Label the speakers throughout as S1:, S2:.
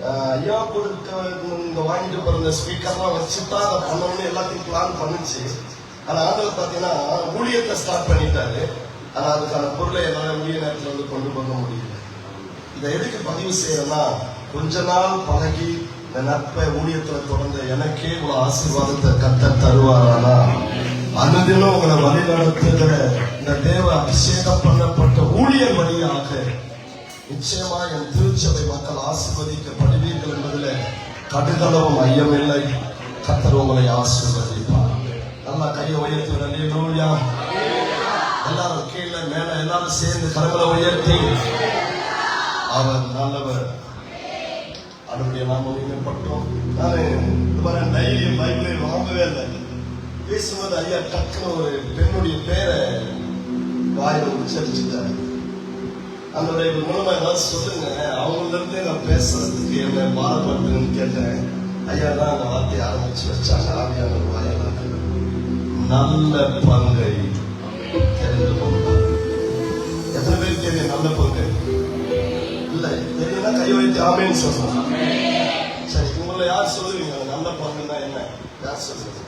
S1: ஐயா கொடுக்க இங்க வாங்கிட்டு போற இந்த ஸ்பீக்கர்லாம் வச்சுதான் அதை பண்ணணும்னு எல்லாத்தையும் பிளான் பண்ணுச்சு. ஆனா ஆண்டவர் பாத்தீங்கன்னா ஊழியத்தை ஸ்டார்ட் பண்ணிட்டாரு. ஆனா அதுக்கான பொருளை என்னால ஊழிய நேரத்துல வந்து கொண்டு போக முடியல. இதை எதுக்கு பதிவு செய்யறேன்னா, கொஞ்ச நாள் பழகி இந்த நட்பை ஊழியத்துல தொடர்ந்த எனக்கே இவ்வளவு ஆசீர்வாதத்தை கர்த்தர் தருவாரானா, அனுதினம் உங்களை வழி நடத்துகிற இந்த தேவ அபிஷேகம் பண்ணப்பட்ட ஊழியர் வழியாக நிச்சயமா என் திருச்சபை மக்கள் ஆசீர்வதிக்கப்படுவீர்கள் என்பதில் கடுகளவும் ஐயமில்லை. கர்த்தர் உங்களை ஆசீர்வதிப்பார். நல்லா கையை உயர்த்தி அல்லேலூயா. எல்லாரும் கீழே மேல எல்லாரும் சேர்ந்து கரங்களை உயர்த்தி அவர் நல்லவர். அவருடைய நாம உயர்த்தப்பட்டோம். நான் டைரி பைபிளை வாங்கவே இல்லை. பேசும்போது ஐயா டக்குன்னு ஒரு பெண்ணுடைய பேரை வாயில உச்சரிச்சுட்டாரு. அந்த மூலமா ஏதாவது சொல்லுங்க, அவங்கள இருந்தே நான் பேசுறதுக்கு என்ன பாரப்படுத்துன்னு கேட்டேன். ஐயா தான் அந்த வார்த்தையை ஆரம்பிச்சு வச்சாங்க. ஆவியான வாயிலாக நல்ல பங்கை தெரிந்து கொண்டார். எத்தனை பேர் தெரியும் நல்ல பங்கு? இல்ல தெரியும்னா கை வைத்து ஆமேன்னு சொல்லணும். சரி, உங்களை யார் சொல்லுவீங்க நல்ல பங்குன்னா என்ன? யார் சொல்லுங்க?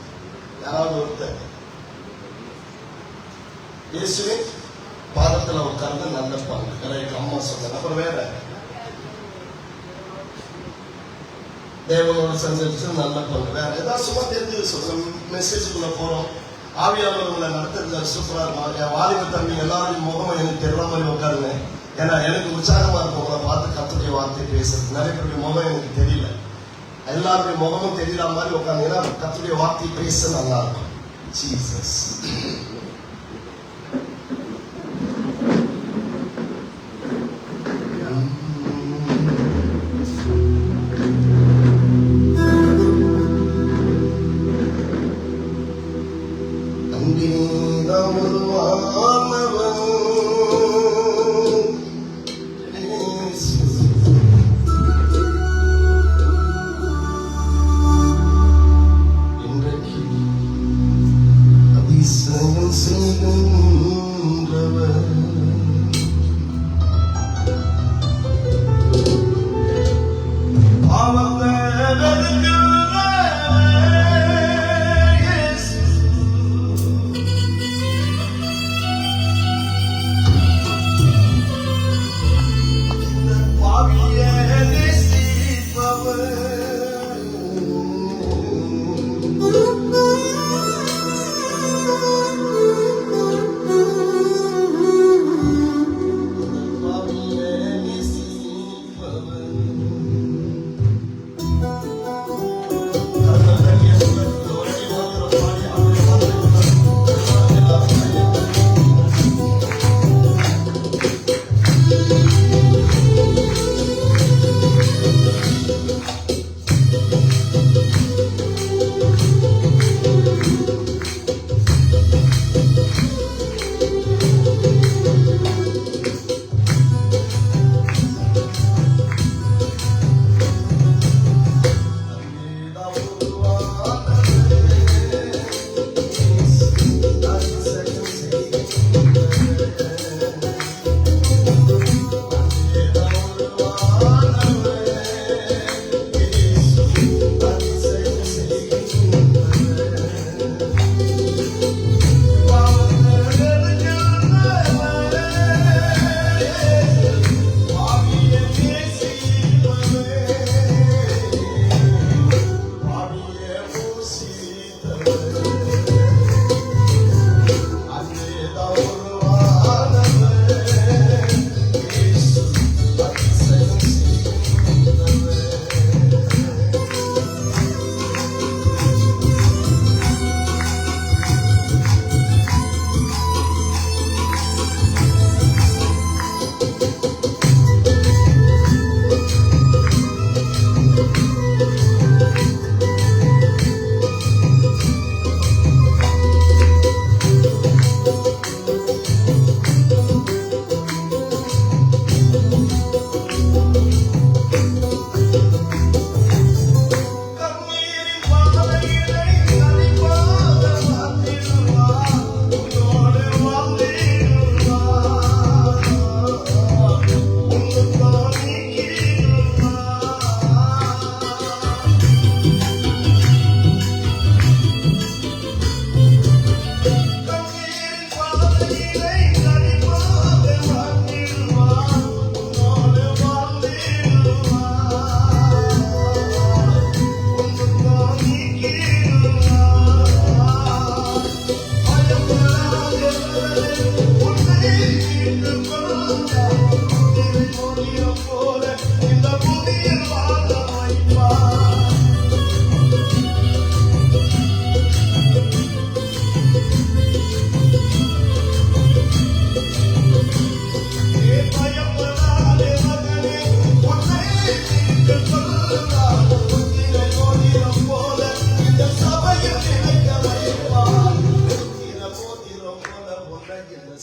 S1: யாராவது ஒருத்தர் இயேசுவின் பாதத்துல உட்கார்ந்து நல்ல பங்கு. எனக்கு அம்மா சொன்ன. அப்புறம் வேற தேவனோட சந்திச்சு நல்ல பங்கு. வேற ஏதாவது சும்மா தெரிஞ்சு சொல்லுங்க. மெசேஜுக்குள்ள போறோம். ஆவியாளர் உங்களை நடத்துறது சூப்பரா இருக்கும். என் வாலிப தம்பி எல்லாரும் முகமும் எனக்கு தெரிற மாதிரி உட்காருங்க. ஏன்னா எனக்கு உற்சாகமா இருக்கும் உங்களை பார்த்து கர்த்தருடைய வார்த்தை பேசுறது. நிறைய பேருடைய முகம் எனக்கு தெரியல. எல்லாருடைய முகமும் தெரியற மாதிரி உட்காந்தீங்கன்னா கர்த்தருடைய வார்த்தை பேச நல்லா இருக்கும். ஜீசஸ்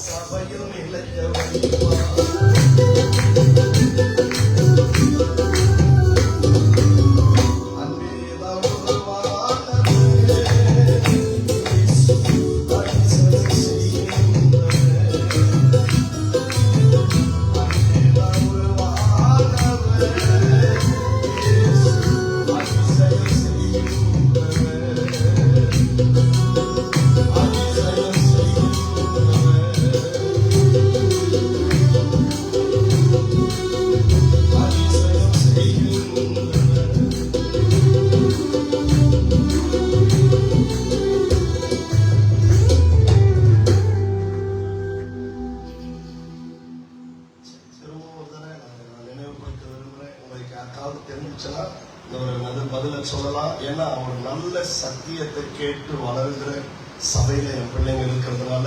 S1: சபையும் நிலைக்க வைப்பார். பதில சொல்லலாம். ஏன்னா ஒரு நல்ல சத்தியத்தை கேட்டு வளர்கிற சபையில என் பிள்ளைங்க இருக்கிறதுனால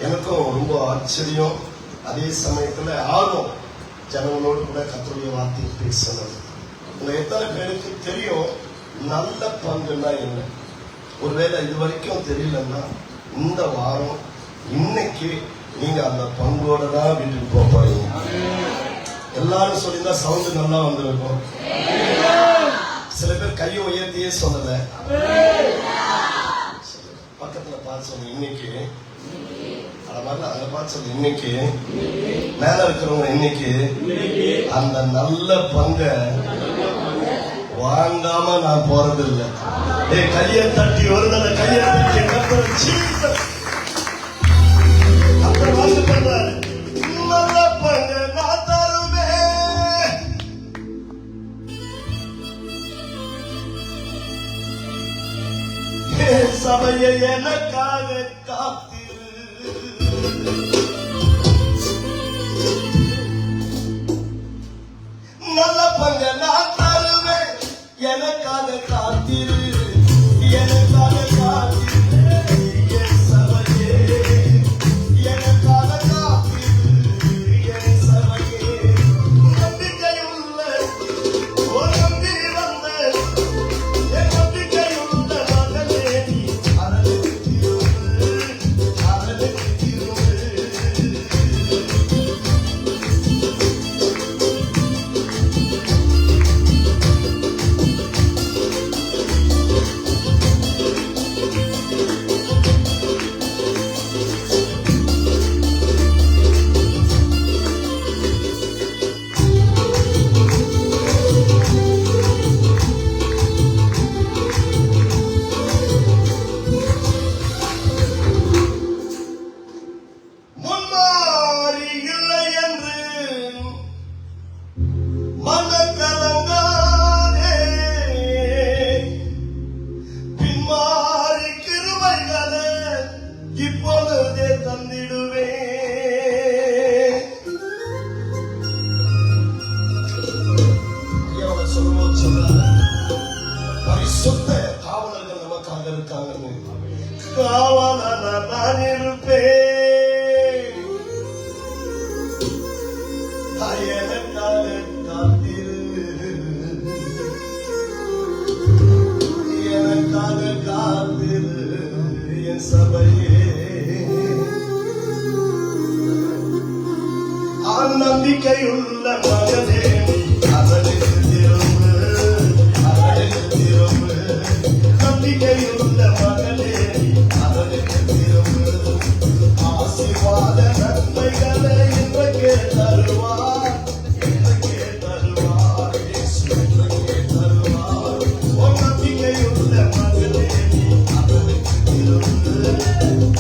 S1: எனக்கும் ரொம்ப ஆச்சரியம், அதே சமயத்துல ஆர்வம் ஜனங்களோடு கூட கர்த்தருடைய வார்த்தையை பேசணும். உங்க எத்தனை பேருக்கு தெரியும் நல்ல பங்குன்னா என்ன? ஒருவேளை இது வரைக்கும் தெரியலன்னா இந்த வாரம் இன்னைக்கு நீங்க அந்த பங்கோட தான் வீட்டுக்கு போக போறீங்க. எல்லாரும் சொல்லியிருந்தா சவுண்ட் நல்லா வந்திருக்கும். சில பேர் கையை உயர்த்தியே சொல்லல. பக்கத்துல பார்த்து சொல்லு இன்னைக்கு, அது மாதிரி அங்க பார்த்து சொல்லு இன்னைக்கு, மேல இருக்கிறவங்க இன்னைக்கு அந்த நல்ல பங்க வாங்காம நான் போறது இல்லை. கையை தட்டி வருது, அந்த கையை தட்டி அப்புறம் வாங்க பண்றாரு. நல்ல பங்க நான் தருவேன். சபையை எனக்காக காத்திரு. நல்ல பங்க நான் தருவேன். எனக்காக காத்திரு, எனக்காக காத்திரு. என் சபையே எனக்காக காத்திரு. என் சபையே நம்பிக்கையுள்ள ஒரு நம்பி வந்த என் நம்பிக்கையுள்ள மகனே நீ அரளுக்கு திரும்பு, அரளுக்கு திரும்பு. முன்மாறி இல்லை என்று மனக்கலங்காதே, பின்மாறி கிருபைகளை இப்பொழுதே தந்திடுவே. எவ்வளவு சொல்லுவோம் சொல்றாங்க. பரிசுத்த காவலர்கள் நமக்காக இருக்காங்க. காவலனா நான் இருப்பேன். எனக்காக காத்திரு, எனக்காக காத்திரு. என் சபையே நம்பிக்கையுள்ள மகனே நீ அவனுக்கு திரும்பு, அவனுக்கு திரும்பு. நம்பிக்கையுள்ள மகனே நீ அவனுக்கு திரும்பு. ஆசீர்வாத நன்மைகளை இன்றைக்கே தருவார், இன்றைக்கே தருவார். இயேசு இன்றைக்கே தருவார். உன் நம்பிக்கையுள்ள மகனே நீ அவனுக்கு திரும்பு,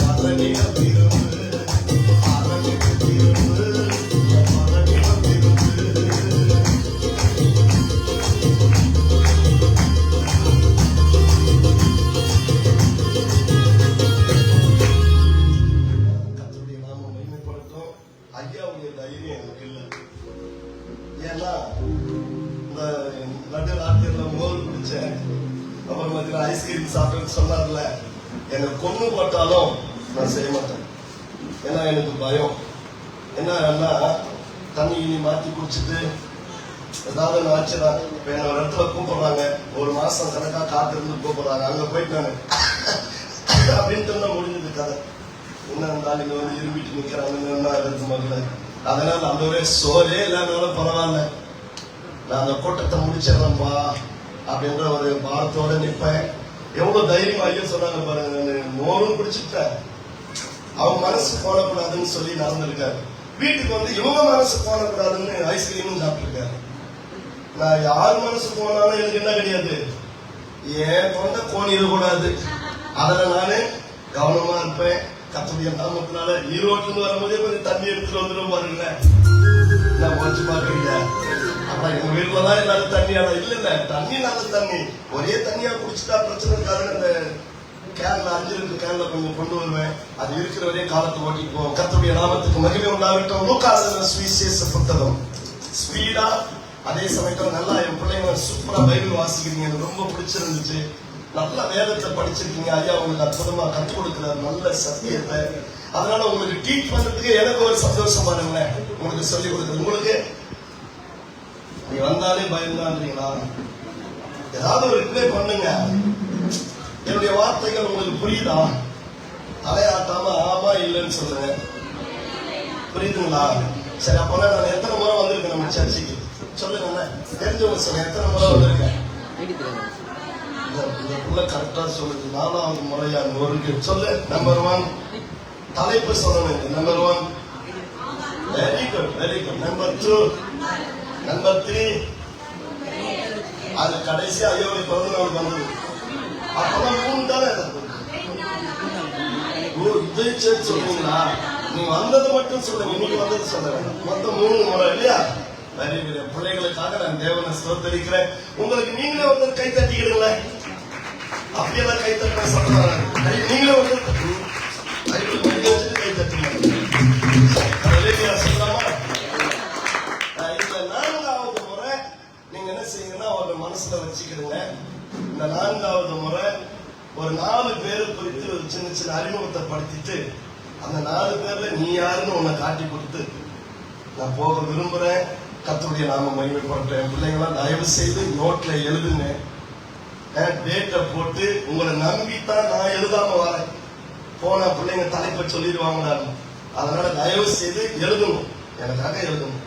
S1: அவனிடம் திரும்பு, அவனுக்கு திரும்பு, அவனிடம் திரும்பு. கர்த்தருடைய நாமம் மகிமைப்படட்டும். ஐயாவுடைய தைரியம் எனக்கு இல்லை. ஏன்னா இந்த நடு ராத்திரில மோர் குடிச்சேன், அப்புறம் பார்த்தீங்கன்னா ஐஸ்கிரீம் சாப்பிட்டு சொன்னார்ல, எனக்கு கொண்டு போட்டாலும் நான் செய்ய மாட்டேன். ஏன்னா எனக்கு பயம். என்னன்னா தண்ணி இனி மாற்றி குடிச்சிட்டு ஏதாவது நான் ஆச்சுன்னா இப்ப என்ன ஒரு இடத்துல கூப்பிடுறாங்க, ஒரு மாசம் கணக்கா காத்திருந்து கூப்பிடுறாங்க, அங்க போயிட்டு நான் அப்படின்ட்டு முடிஞ்சது கதை. என்ன இருந்தாலும் இங்க வந்து இரும்பிட்டு நிக்கிறாங்க இருக்கு முதல்ல. அதனால அந்த ஒரே சோலே இல்லாதனாலும் பரவாயில்ல, நான் அந்த கூட்டத்தை முடிச்சிடறேன்பா அப்படின்ற ஒரு பாரத்தோட நிற்பேன். எவ்வளவு தைரியமா ஐயோ சொன்னாங்க பாருங்க, மோரும் குடிச்சுட்டேன். அவங்க மனசு போடக்கூடாதுன்னு சொல்லி நடந்திருக்காரு. வீட்டுக்கு வந்து இவங்க மனசு போடக்கூடாதுன்னு ஐஸ்கிரீமும் சாப்பிட்டுருக்காரு. நான் யார் மனசு போனாலும் எனக்கு என்ன கிடையாது, ஏன் தொண்டை கோணிடக்கூடாது. அதில் நானு கவனமா இருப்பேன். கத்துடைய நாமத்தினால ஈரோட்டுல வரும்போதே கொஞ்சம் தண்ணி எடுத்துட்டு வந்துடும் பாருங்க, நான் வச்சு பாக்குறீங்க. அப்ப எங்க வீட்டுலதான் எல்லாரும் தண்ணி இல்ல தண்ணி நல்ல தண்ணி ஒரே தண்ணியா குடிச்சுட்டா பிரச்சனை இருக்காது. அந்த கேன்ல 5 லிட்டர் கேன்ல கொஞ்சம் கொண்டு வருவேன், அது இருக்கிற வரையும் காலத்தை ஓட்டிட்டு போவோம். கர்த்தருடைய நாமத்துக்கு மகிமை உண்டாகட்டும். லூக்காஸ் சுவிசேஷ புத்தகம் ஸ்பீடா, அதே சமயத்துல நல்லா என் பிள்ளைங்க சூப்பரா பைபிள் வாசிக்கிறீங்க, எனக்கு ரொம்ப பிடிச்சிருந்துச்சு. நல்ல வேதத்தை படிச்சிருக்கீங்க. ஐயா உங்களுக்கு அற்புதமா கற்றுக் கொடுக்கிறார் நல்ல சத்தியத்தை. அதனால உங்களுக்கு டீச் பண்றதுக்கு எனக்கு ஒரு சந்தோஷம் பாருங்களேன். உங்களுக்கு சொல்லிக் கொடுக்குறது, உங்களுக்கு நீ வந்தாலே பயந்தான்றீங்களா, ஏதாவது ஒரு ரிப்ளை பண்ணுங்க. என்னுடைய வார்த்தைகள் உங்களுக்கு புரியுதா? தலையாட்டாம ஆமா இல்லைன்னு சொல்லுங்க, புரியுதுங்களா? சரி, அப்போனா நான் எத்தனை முறை வந்திருக்கேன் நம்ம சர்ச்சைக்கு சொல்லுங்க, தெரிஞ்சவங்க சொல்லுங்க, எத்தனை முறை வந்திருக்கேன்? கரெக்டா சொல்லுது, 4வது முறையா சொல்லு. நம்பர் 1 தலைப்பு சொல்லணும். Number 1 very good, very good. Number 2, number 3 அது கடைசி ஐயோடைய பிறந்த நாள் வந்தது. அப்பதான் 3 தானே சொல்றீங்களா? நீ வந்தது மட்டும் சொல்லுங்க, இன்னைக்கு வந்தது சொல்ல வேண்டாம். மொத்தம் 3 முறை இல்லையா? Very good. பிள்ளைகளுக்காக நான் தேவனை ஸ்தோத்திரிக்கிறேன். உங்களுக்கு நீங்களே வந்து கை தட்டிக்கிடுங்களே, அப்படியெல்லாம் கை தட்ட சொல்றாங்க. நீங்களே வந்து கை தட்டுங்க. சொல்லலாமா? இந்த 4வது முறை நீங்க என்ன செய்யுங்கன்னா ஒரு மனசுல வச்சுக்கிடுங்க. இந்த 4வது முறை ஒரு 4 பேரை குறித்து ஒரு சின்ன சின்ன அறிமுகத்தை படுத்திட்டு, அந்த 4 பேர்ல நீ யாருன்னு உன்னை காட்டி கொடுத்து நான் போக விரும்புறேன். கர்த்தருடைய நாம மகிமைப்படுறேன். பிள்ளைங்களாம் தயவு செய்து நோட்ல எழுதுங்க, டேட்டை போட்டு. உங்களை நம்பித்தான் நான் எழுதாம வரேன். போனா பிள்ளைங்க தலைப்பை சொல்லிடுவாங்களான்னு. அதனால தயவு செய்து எழுதணும், எனக்காக எழுதணும்.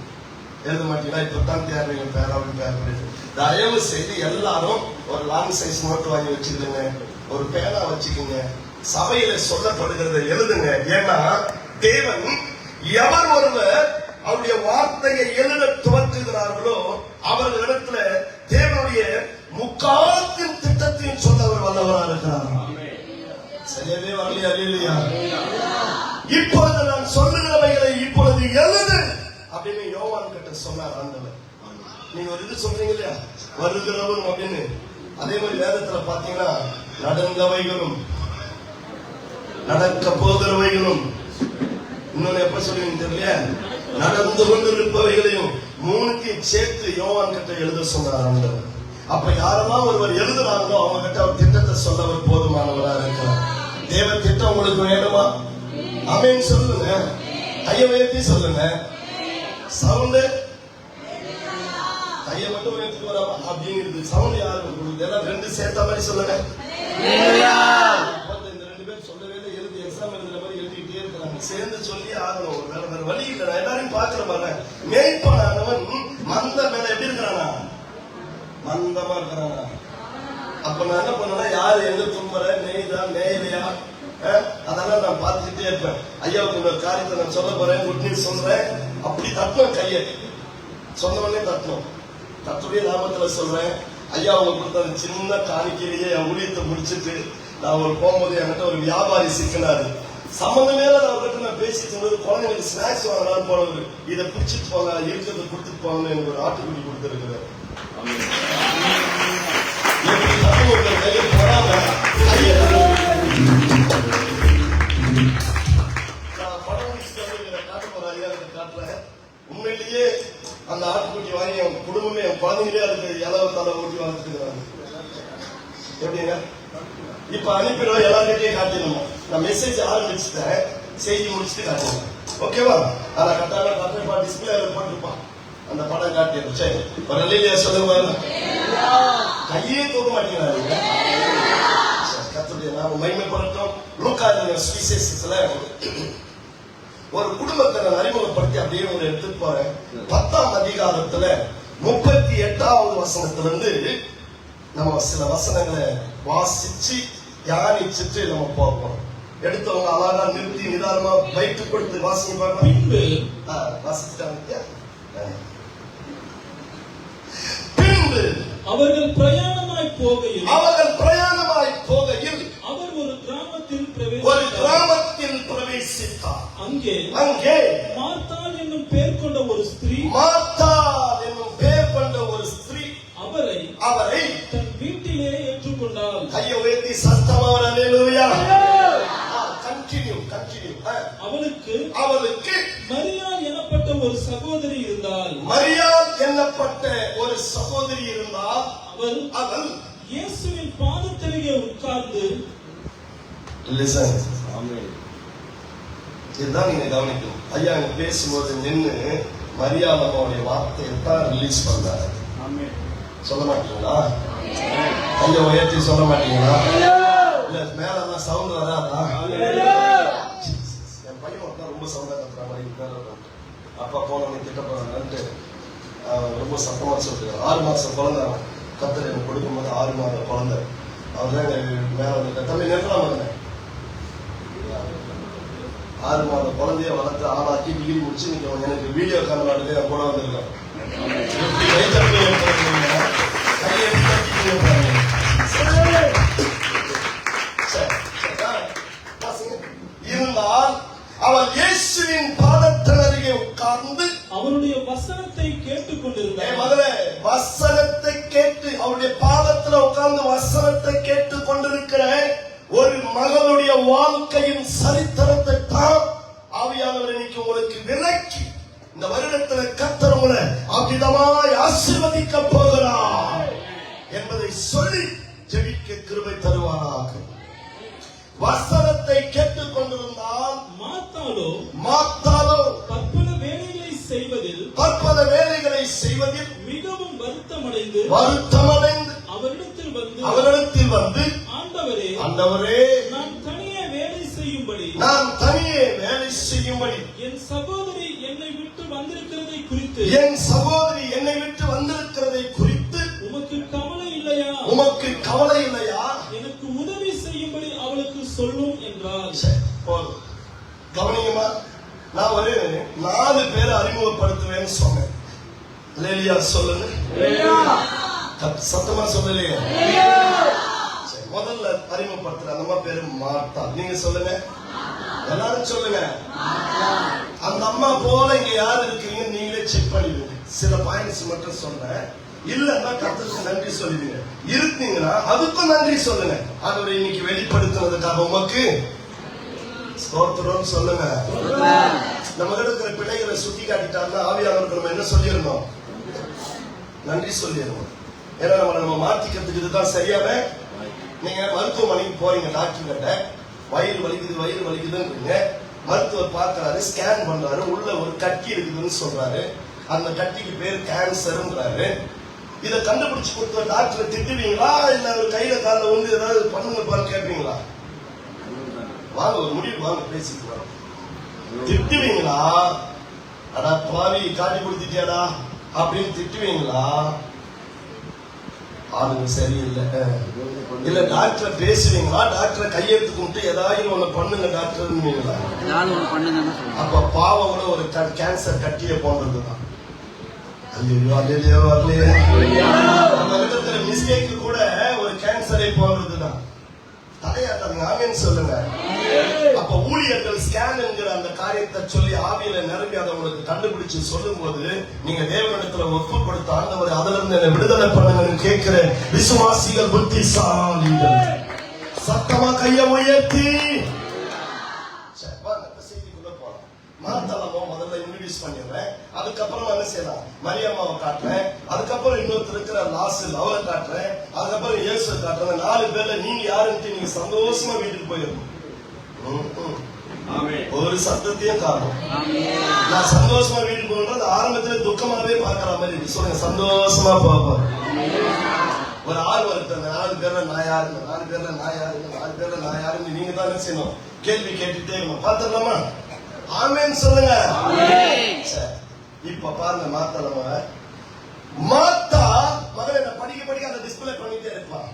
S1: எழுத மாட்டீங்கன்னா இப்பதான் தேர்வீங்க பேராவது. தயவு செய்து எல்லாரும் ஒரு லாங் சைஸ் நோட்டு வாங்கி வச்சுக்கிடுங்க, ஒரு பேனா வச்சுக்கோங்க. சபையில சொல்லப்படுகிறத எழுதுங்க. ஏன்னா தேவன் எவர் ஒருவர் அவருடைய வார்த்தையை எழுத துவக்குகிறார்களோ அவர்களிடத்துல தேவனுடைய முக்காலத்தின் திட்டத்தையும் சொல்ல அவர் வல்லவராக இருக்கிறார். சரியாவே வரலையா? இல்லையா? இப்பொழுது நான் சொல்லுகிறவைகளை இப்பொழுது எழுது அப்படின்னு யோவான் கிட்ட சொன்னார் ஆண்டவர். நீங்க ஒரு இது சொல்றீங்க இல்லையா, வருகிறவரும் அப்படின்னு. அதே மாதிரி வேதத்துல பாத்தீங்கன்னா நடந்தவைகளும் நடக்க போகிறவைகளும், இன்னொன்னு எப்ப சொல்லுவீங்க தெரியல, நடந்து கொண்டிருப்பவைகளையும் 3த்தையும் சேர்த்து யோவான் கிட்ட எழுத சொன்னார் ஆண்டவர். அப்ப யாரெல்லாம் ஒருவர் எழுதுறாங்களோ அவங்க கிட்ட அவர் திட்டத்தை சொல்ல அவர் போதுமானவராக இருக்கிறார். தேவ திட்டம் உங்களுக்கு வேணுமா? ஆமென் சொல்லுங்க, கையை உயர்த்தி சொல்லுங்க. சவுண்டு கையை மட்டும் உயர்த்தி வராம அப்படிங்கிறது சவுண்ட் யாருக்கு கொடுக்குது? எல்லாம் 2 சேர்த்த மாதிரி சொல்லுங்க. இந்த 2 பேர் சொல்லவே இல்லை, எழுதி எக்ஸாம் எழுதுற மாதிரி எழுதிக்கிட்டே இருக்கிறாங்க. சேர்ந்து சொல்லி ஆகணும், ஒரு வேற வழி இல்லை. நான் எல்லாரையும் பாக்குறேன். மேய்ப்பனானவன் மந்த மேல எப்படி இருக்கிறானா? மந்தமா இருக்கிறாங்க. அப்ப நான் என்ன பண்ணேன்னா, யாரு எங்க தும்புற, மேய்தா மேயலையா, அதெல்லாம் நான் பார்த்துக்கிட்டே இருப்பேன். ஐயாவுக்கு ஒரு காரியத்தை நான் சொல்ல போறேன், குட் நியூஸ் சொல்றேன். அப்படி தட்டணும், கையை சொன்ன உடனே தட்டணும். கர்த்தருடைய நாமத்துல சொல்றேன். ஐயா அவங்க கொடுத்த அந்த சின்ன காணிக்கையிலேயே என் ஊழியத்தை முடிச்சுட்டு நான் ஒரு போகும்போது என்கிட்ட ஒரு வியாபாரி சிக்கினாரு. சம்பந்தமே அவர்கிட்ட நான் பேசிட்டு இருந்தது, குழந்தைங்களுக்கு ஸ்நாக்ஸ் வாங்கலாம்னு போனது. இதை பிடிச்சிட்டு போங்க, இருக்கிறத கொடுத்துட்டு போங்கன்னு எனக்கு ஒரு ஆட்டுக்குடி கொடுத்துருக்குறேன். உண்மையிலேயே அந்த ஆட்டுக்குட்டி வாங்கி என் குடும்பமே என் குழந்தைங்களே அதுக்கு இலவ தலை ஊட்டி வாழ்த்துக்கிறாங்க. எப்படிங்க இப்ப அனுப்பிடுவோம், எல்லாருக்கிட்டையும் காட்டிடணும். நான் மெசேஜ் ஆரம்பிச்சுட்டேன், செய்தி முடிச்சுட்டு காட்டணும். ஓகேவா? ஆனா கட்டாயம் டிஸ்பிளே போட்டிருப்பான். அந்த படம் காட்டிடுச்சு. ஒரு அல்லேலூயா சொல்லுங்க. கையே தூக்க மாட்டேங்கிறாங்க. கர்த்தருடைய நாமம் மகிமைப்படட்டும். லூக்கா சுவிசேஷத்துல ஒரு குடும்பத்தை நான் அறிமுகப்படுத்தி அப்படியே ஒரு எடுத்துட்டு போறேன். 10ஆம் அதிகாரத்துல 38வது வசனத்திலிருந்து நம்ம சில வசனங்களை வாசிச்சு தியானிச்சுட்டு நம்ம போறோம். எடுத்தவங்க அழகா நிறுத்தி நிதானமா பைட்டு கொடுத்து வாசிங்க பார்க்கலாம். வாசிச்சுட்டாங்க. பின்பு
S2: அவர்கள் பிரயாணமாய் போகையில் அவர் ஒரு கிராமத்தில் பிரவேசித்தார். அங்கே மார்த்தாள் என்னும் பெயர் கொண்ட ஒரு ஸ்திரீ அவரை தன் வீட்டிலே ஏற்றுக்கொண்டாள்.
S1: கையை உயர்த்தி சத்தமா அல்லேலூயா. கண்டினியூ. அவளுக்கு
S2: மரியாள் எனப்பட்ட ஒரு சகோதரி இருந்தாள். அவள் இயேசுவின் பாதத்தருகே உட்கார்ந்து
S1: இதுதான் நீங்க கவனிக்கணும். ஐயா பேசும்போது நின்று மரியாள் அம்மாவுடைய வார்த்தையை தான் ரிலீஸ் பண்றாரு. சொல்ல மாட்டீங்களா? கையை உயர்த்தி சொல்ல மாட்டீங்களா? இல்ல மேல சவுண்ட் வராதா? என் பையன் ஒருத்தா ரொம்ப சவுண்டா கத்துற மாதிரி அப்பா போனவங்க திட்ட போறாங்கன்ட்டு ரொம்ப சத்தமா சொல்லிட்டு 6 மாசம் குழந்தை கத்தர் எனக்கு கொடுக்கும்போது 6 மாத குழந்தை அவர் தான் மேல தம்பி நிறுத்தலாம். 6 மாத குழந்தைய வளர்த்து ஆளாக்கி டிகிரி முடிச்சு நீங்க எனக்கு வீடியோ காணொலியில கூட வந்திருக்கோம். இருந்தால் அவள் இயேசுவின் பாதத்தருகே உட்கார்ந்து
S2: அவருடைய வசனத்தை கேட்டுக் கொண்டிருந்தார்.
S1: வசனத்தை கேட்டு அவருடைய பாதத்துல உட்கார்ந்து வசனத்தை கேட்டுக் கொண்டிருக்கிற ஒரு மகளுடைய வாழ்க்கையின் சரித்திரத்தை தான் ஆவியானவர் இன்னைக்கு உங்களுக்கு விளக்கி இந்த வருடத்துல கர்த்தர் உங்களை அவ்விதமாய் ஆசீர்வதிக்க போகிறார் என்பதை சொல்லி ஜெபிக்க கிருபை தருவாராக. வசனத்தை கேட்டுக் கொண்டிருந்தால் மார்த்தாளோ பற்பல வேலைகளை செய்வதில்
S2: மிகவும் வருத்தமடைந்து
S1: அவரிடத்தில் வந்து ஆண்டவரே
S2: நான் தனியே வேலை செய்யும்படி என் சகோதரி என்னை விட்டு வந்திருக்கிறதை குறித்து
S1: உமக்கு கவலை இல்லையா?
S2: எனக்கு உதவி செய்யும்படி அவளுக்கு சொல்லும் என்றார்.
S1: கவனிங்கம்மா, நான் ஒரு 4 பேரை அறிமுகப்படுத்துவேன்னு சொன்னேன். அல்லேலூயா சொல்லுங்க. சத்தமா சொல்லலையே. முதல்ல அறிமுகப்படுத்துற அந்த அம்மா பேரு மார்த்தா. நீங்க சொல்லுங்க, எல்லாரும் சொல்லுங்க. அந்த அம்மா போல இங்க யாரு இருக்கீங்க நீங்களே செக் பண்ணிடுங்க. சில பாயிண்ட்ஸ் மட்டும் சொல்றேன். இல்லன்னா கர்த்தருக்கு நன்றி சொல்லுவீங்க. இருக்கீங்கன்னா அதுக்கும் நன்றி சொல்லுங்க. ஆண்டவரே இன்னைக்கு வெளிப்படுத்துனதுக்காக உமக்கு ஸ்தோத்திரம் சொல்லுங்க. நம்ம இருக்கிற பிள்ளைகளை சுத்தி காட்டிட்டாருன்னா ஆவியானவருக்கு நம்ம என்ன சொல்லிடணும்? நன்றி சொல்லிடணும். ஏன்னா நம்ம மாத்திக்கிறதுக்கு இதுதான் சரியான. நீங்க மருத்துவமனைக்கு போறீங்க, டாக்டர் கிட்ட வயிறு வலிக்குதுன்னு மருத்துவர் பார்க்கிறாரு, ஸ்கேன் பண்றாரு, உள்ள ஒரு கட்டி இருக்குதுன்னு சொல்றாரு. அந்த கட்டிக்கு பேர் கேன்சர்ன்றாரு. இதை கண்டுபிடிச்சு கொடுத்த டாக்டர் திட்டுவீங்களா? இல்ல ஒரு கையில காலில் வந்து ஏதாவது பண்ணுங்க பாரு கேட்பீங்களா? வாங்க ஒரு முடிவு வாங்க பேசிக்கலாம். திட்டுவீங்களா? அடா பாவி காட்டி கொடுத்துட்டியாடா அப்படின்னு திட்டுவீங்களா? ஆளுங்க சரியில்லை. இல்ல டாக்டர் பேசுவீங்களா? டாக்டரை கையெழுத்து கும்பிட்டு ஏதாவது ஒண்ணு பண்ணுங்க டாக்டர். அப்ப பாவம் கூட ஒரு கேன்சர் கட்டிய போன்றதுதான். மிஸ்டேக் கூட ஒரு கேன்சரை போன்றதுதான். தலையாட்டாங்க. ஆமீன் சொல்லுங்க. அப்ப ஊழியர்கள் ஸ்கேன் என்கிற அந்த காரியத்தை சொல்லி ஆவியில நிரம்பி அதை உங்களுக்கு கண்டுபிடிச்சு சொல்லும் போது நீங்க தேவனிடத்துல ஒப்பு கொடுத்த ஆண்டவரை அதுல இருந்து என்ன விடுதலை பண்ணுங்கன்னு கேட்கிற விசுவாசிகள் புத்திசாலிகள் சத்தமா கைய உயர்த்தி செய்திக்குள்ள போலாம். மார்த்தாளமோ முதல்ல இன்ட்ரோடியூஸ் பண்ணிடுறேன். அதுக்கப்புறம் என்ன செய்யலாம்? மரியம்மாவை காட்டுறேன். அதுக்கப்புறம் இன்னொருத்தர் இருக்கிற லாசில் அவரை காட்டுறேன். அதுக்கப்புறம் இயேசுவை காட்டுறேன். 4 பேர்ல நீங்க யாருன்ட்டு நீங்க சந்தோஷமா வீட்டுக்கு போயிடணும். ஒரு சத்தத்தையும் காணும். நான் சந்தோஷமா வீட்டுக்கு போகணும். ஆரம்பத்துல துக்கமாவே பாக்குற மாதிரி இருக்கு. சொல்லுங்க, சந்தோஷமா போவோம். ஒரு ஆள் வருது, 4 பேர்ல நான் யாருங்க, 4 பேர்ல நான் யாருங்க, 4 பேர்ல நான் யாருன்னு நீங்க தான் என்ன செய்யணும்? கேள்வி கேட்டுட்டே இருக்கணும். பாத்துடலாமா? ஆமென் சொல்லுங்க. சரி, இப்ப பாருங்க, மாத்தா மகளை நான் படிக்க அந்த டிஸ்பிளே பண்ணிட்டே இருப்பான்.